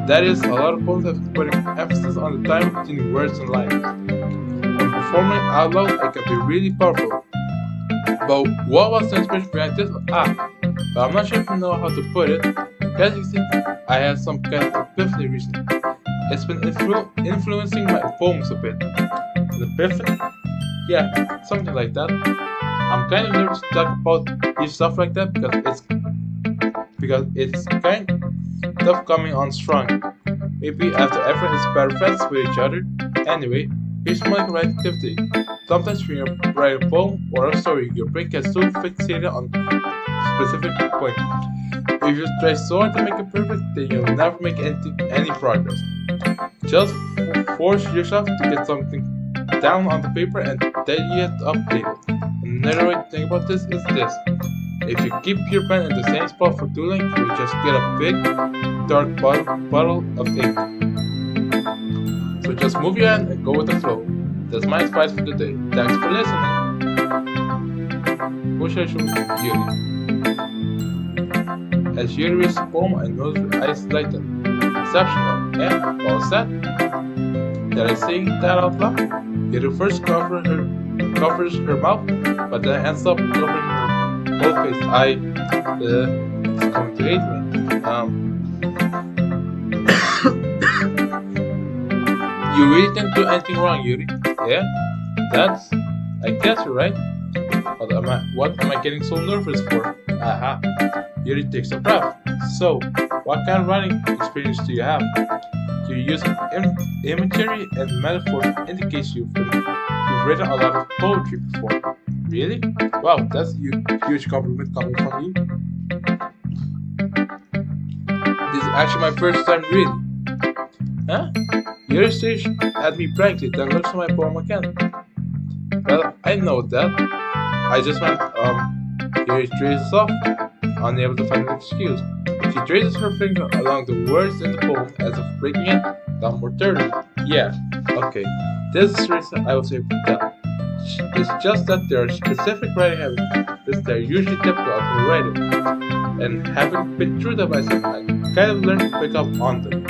That is, a lot of poems have putting emphasis on the time between words and lines. When performing out loud, it can be really powerful. But what was the inspiration behind this? But I'm not sure if you know how to put it. Guess you think I had some kind of epiphany recently. It's been influencing my poems a bit. An epiphany? Yeah, something like that. I'm kind of nervous to talk about stuff like that because it's kind of coming on strong. Maybe after everyone is better friends with each other. Anyway, here's my creativity. Sometimes when you write a poem or a story, your brain gets so fixated on a specific point. If you try so hard to make it perfect, then you'll never make any progress. Just force yourself to get something down on the paper and then you have to update it. And Another way to think about this is this. If you keep your pen in the same spot for too long, you will just get a big, dark bottle of ink. So just move your hand and go with the flow. That's my advice for the day. Thanks for listening. Who should I show Yuri? As Yuri reads the poem, I noticed her eyes lighten. Exceptional. And what was that? Did I say that out loud? Yuri first covers her mouth, but then ends up covering her whole face. It's going to hate me. You really didn't do anything wrong, Yuri. Yeah? That's... I guess you're right. What am I getting so nervous for? Aha. Yuri takes a breath. So, what kind of writing experience do you have? You're using imagery and metaphor indicates you've written a lot of poetry before. Really? Wow, that's a huge compliment coming from you. This is actually my first time reading. Huh? Yuri stares at me blankly, then looks at my poem again. Well, I know that. I just meant, Yuri traces off, unable to find an excuse. She traces her finger along the words in the poem as if breaking it down more thoroughly. Yeah, okay. This is the reason I was able to tell. It's just that there are specific writing habits that are usually typical of me writing. And having been through them myself, I kind of learned to pick up on them.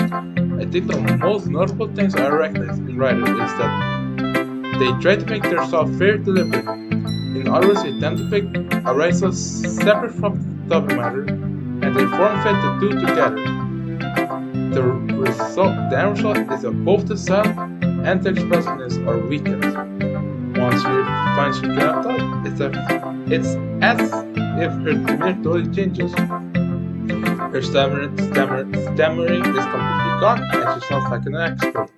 I think the most notable things I recognize in writers is that they try to make their stuff very deliberate. In other words, they tend to pick a writing style separate from the subject matter, and they form fit the two together. The end result is that both the style and the expressiveness are weakened. Once you find your train of thought, it's as if her demeanor totally changes. Her stammering is completely gone, and she sounds like an expert.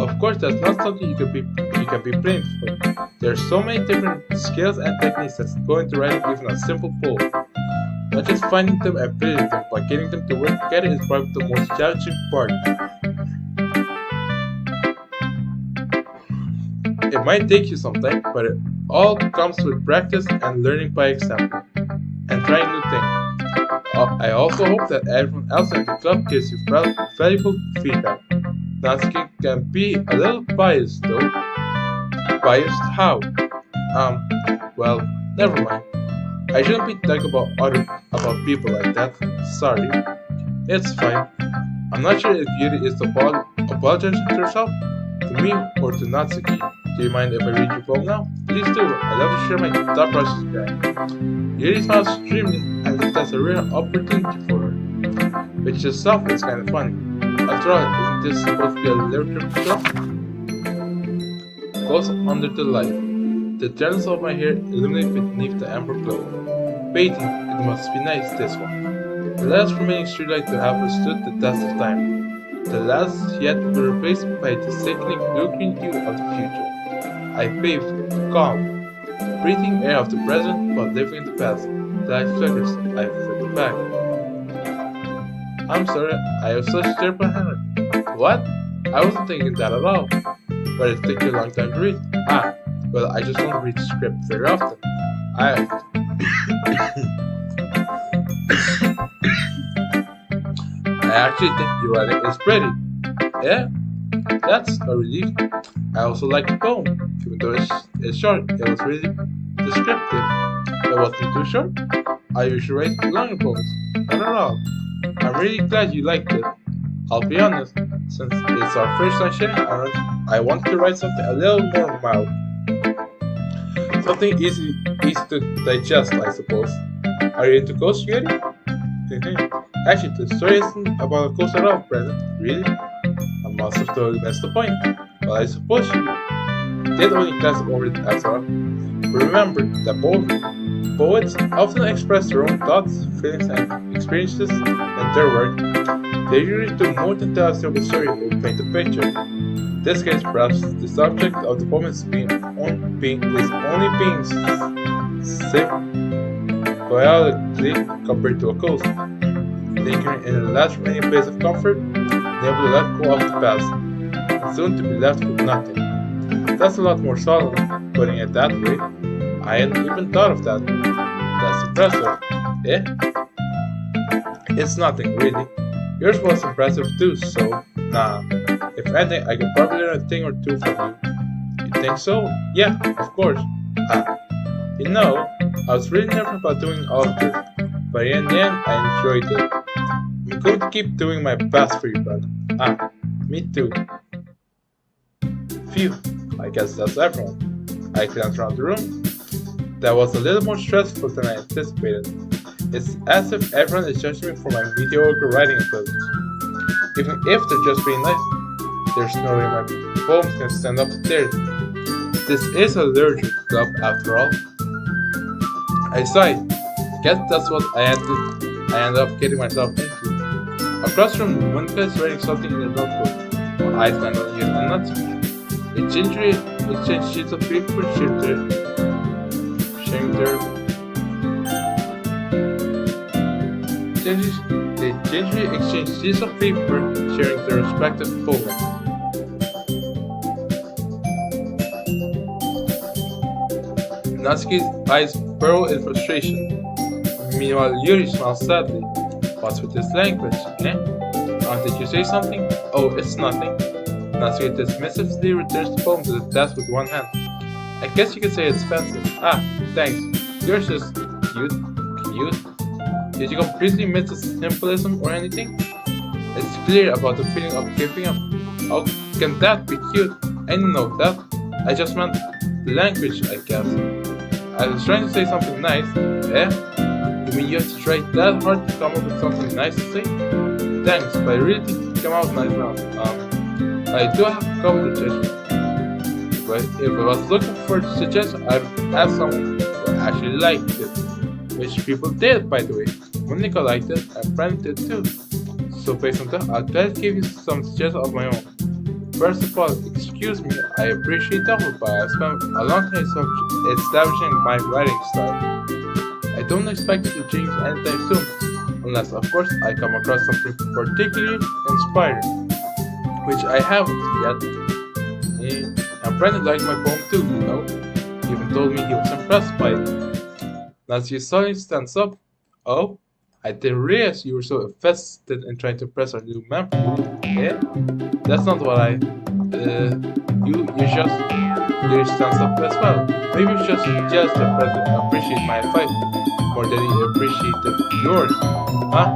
Of course, that's not something you can be blamed for. There are so many different skills and techniques that go into writing even a simple poem. Not just finding them and building them, but getting them to work together is probably the most challenging part. It might take you some time, but it all comes with practice and learning by example, and trying new things. I also hope that everyone else in the club gives you valuable feedback. Natsuki can be a little biased though. Biased how? Well, never mind. I shouldn't be talking about people like that. Sorry. It's fine. I'm not sure if Yuri is apologizing to herself, to me, or to Natsuki. Do you mind if I read your poem now? Please do. I love to share my thought process with you. Yuri smiles extremely as if that's a rare opportunity for her. Which itself is kind of funny. After all, isn't this supposed to be a literature club? Close under the light. The trends of my hair illuminate beneath the amber glow. Bathing, it must be nice, this one. The last remaining streetlight to have withstood the test of time. The last yet to be replaced by the sickening blue-green hue of the future. I bathed, calm, breathing air of the present but living in the past. The light flickers, I flip it back. I'm sorry, I have such terrible handwriting. What? I wasn't thinking that at all. But it took you a long time to read. Well, I just don't read the script very often. I actually think your writing is pretty. Yeah, that's a relief. I also like the poem, even though it's short. It was really descriptive. It wasn't too short. I usually write longer poems. Not at all. I'm really glad you liked it. I'll be honest, since it's our first time sharing, I wanted to write something a little more mild. Something easy to digest, I suppose. Are you into ghosts, Yuri? Actually, the story isn't about a ghost at all, Brendan. Really? I must have totally missed the point. Well, I suppose you did only glance over it after all. But remember that poets often express their own thoughts, feelings, and experiences in their work. They usually do more than tell a simple story or paint a picture. In this case, perhaps the subject of the poem is only being symbiotically compared to a ghost, lingering in the last remaining base of comfort, able to let go of the past, and soon to be left with nothing. That's a lot more solemn, putting it that way. I hadn't even thought of that. That's impressive. Eh? It's nothing, really. Yours was impressive too, so nah. If anything, I could probably learn a thing or two from you. You think so? Yeah, of course. Ah, you know, I was really nervous about doing all of this, but in the end, I enjoyed it. I'm going to keep doing my best for you, brother. Ah, me too. Phew, I guess that's everyone. I glanced around the room. That was a little more stressful than I anticipated. It's as if everyone is judging me for my mediocre writing abilities. Even if they're just being nice, there's no way my poems can stand up to theirs. This is a literature club after all. I sighed. Guess that's what I ended up getting myself into. Across from Monica is writing something in a notebook. My eyes landed on and nothing. They gingerly exchanged sheets of paper, they gingerly exchanged sheets of paper, sharing their respective poems. Natsuki's eyes burrow in frustration. Meanwhile, Yuri smiles sadly. What's with this language, eh? Did you say something? Oh, it's nothing. Natsuki dismissively returns the poem to the desk with one hand. I guess you could say it's fancy. Ah, thanks. Yours is cute. Cute? Did you completely miss the symbolism or anything? It's clear about the feeling of giving up. How can that be cute? I didn't know that. I just meant the language, I guess. I was trying to say something nice. Eh? You mean you have to try that hard to come up with something nice to say? Thanks, but it really did come out nice now. I do have a couple of suggestions. But if I was looking for a suggestion, I'd ask someone who actually liked it. Which people did, by the way. Monica liked it, and Brent did too. So based on that, I'll try to give you some suggestions of my own. First of all, excuse me, I appreciate the offer, but I spent a long time establishing my writing style. I don't expect it to change anytime soon, unless of course I come across something particularly inspiring, which I haven't yet. And Brandon liked my poem too, you know. He even told me he was impressed by it. Nancy suddenly stands up. Oh, I didn't realize you were so invested in trying to impress our new member. Yeah? That's not what I. You stands up as well. Maybe it's just that Brandon appreciate my advice more than he appreciated yours. Huh?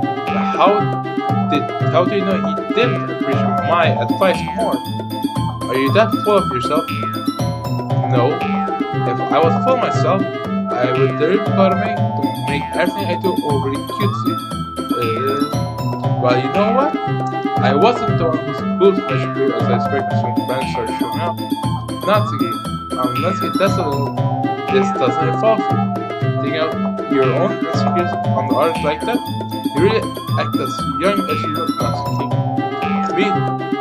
How do you know he didn't appreciate my advice more? Are you that full of yourself? No. If I was full of myself, I would deliberately to make everything I do overly cutesy. Well, you know what? I wasn't the one whose boobs measured grew as I expected some friends started showing up. Natsuki, this doesn't involve you. Taking out your own insecurities on the artist like that? You really act as young as you look, Natsuki. Me,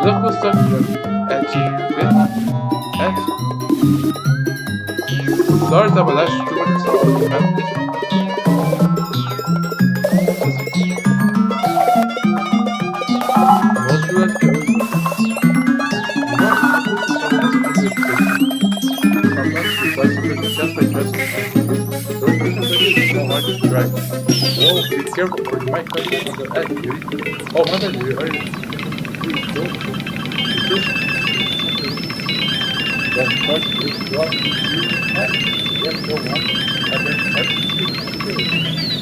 look who's talking edgy, edgy. Sorry that my lash too much for the family. Most you like to just by dressing don't want to drive. Oh, be careful for the mic coming on the edge, dude. Oh, what are you? Are you? Just touch this drop. Yes, go on. And then touch it.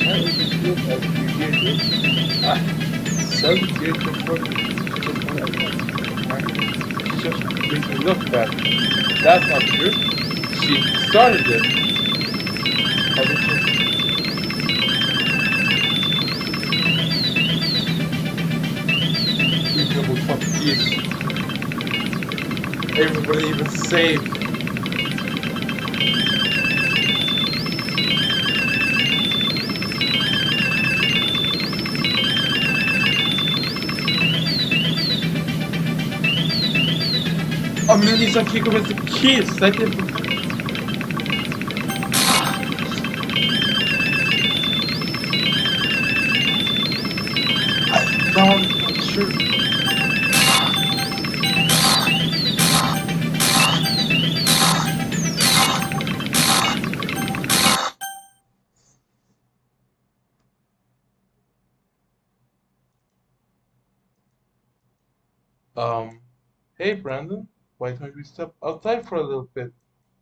How is it feel as you hear this? Ah, so beautiful. She just makes me look bad. That's not true. She started it. Reasonable fuck peace. Everybody even saved. Oh man, he's like kicking with the keys. I didn't. Now I'm not sure. Um, hey Brandon, why don't we step outside for a little bit?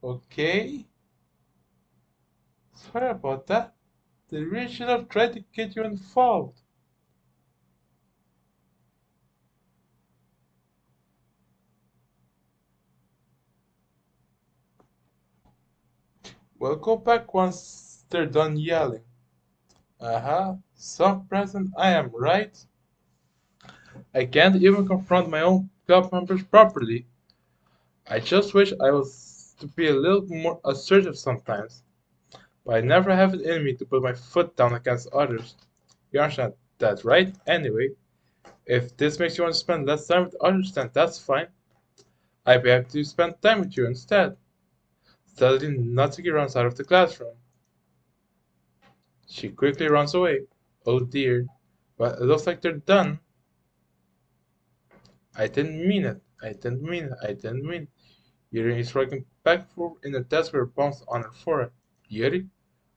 Okay? Sorry about that. They really should have tried to get you involved. Well, go back once they're done yelling. Uh-huh. Soft present I am, right? I can't even confront my own club members properly. I just wish I was to be a little more assertive sometimes. But I never have it in me to put my foot down against others. You understand that, right? Anyway, if this makes you want to spend less time with others, then that's fine. I'd be happy to spend time with you instead. Suddenly, Natsuki runs out of the classroom. She quickly runs away. Oh dear. Well, it looks like they're done. I didn't mean it. I didn't mean it. I didn't mean it. Yuri is rocking back forth in a desk with her palms on her forehead. Yuri?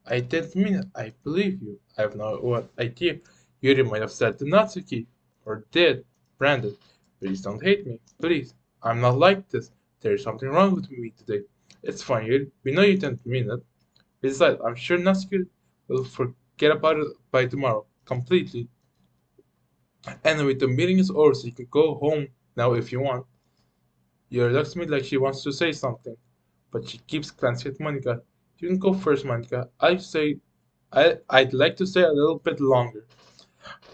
I didn't mean it. I believe you. I have no what idea. Yuri might have said to Natsuki. Or did. Brandon, please don't hate me. Please. I'm not like this. There's something wrong with me today. It's fine, Yuri. We know you didn't mean it. Besides, I'm sure Natsuki will forget about it by tomorrow. Completely. Anyway, the meeting is over, so you can go home now if you want. Yuri looks at me like she wants to say something, but she keeps glancing at Monica. You can go first, Monica. I'd like to stay a little bit longer.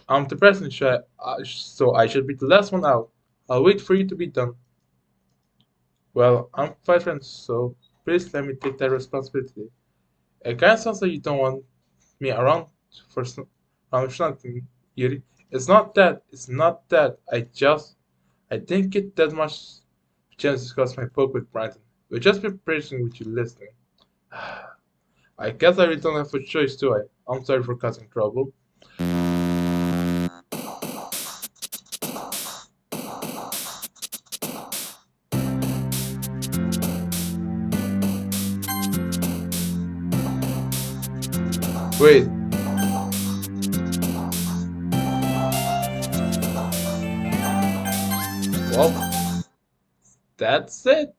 I'm the president, so I should be the last one out. I'll wait for you to be done. Well, I'm five friends, so please let me take that responsibility. It kinda sounds like you don't want me for something, Yuri. It's not that. It's not that. I didn't get that much chance to discuss my book with Brandon. We've just been praising with you listening. I guess I really don't have a choice, do I? I'm sorry for causing trouble. Wait, well, that's it.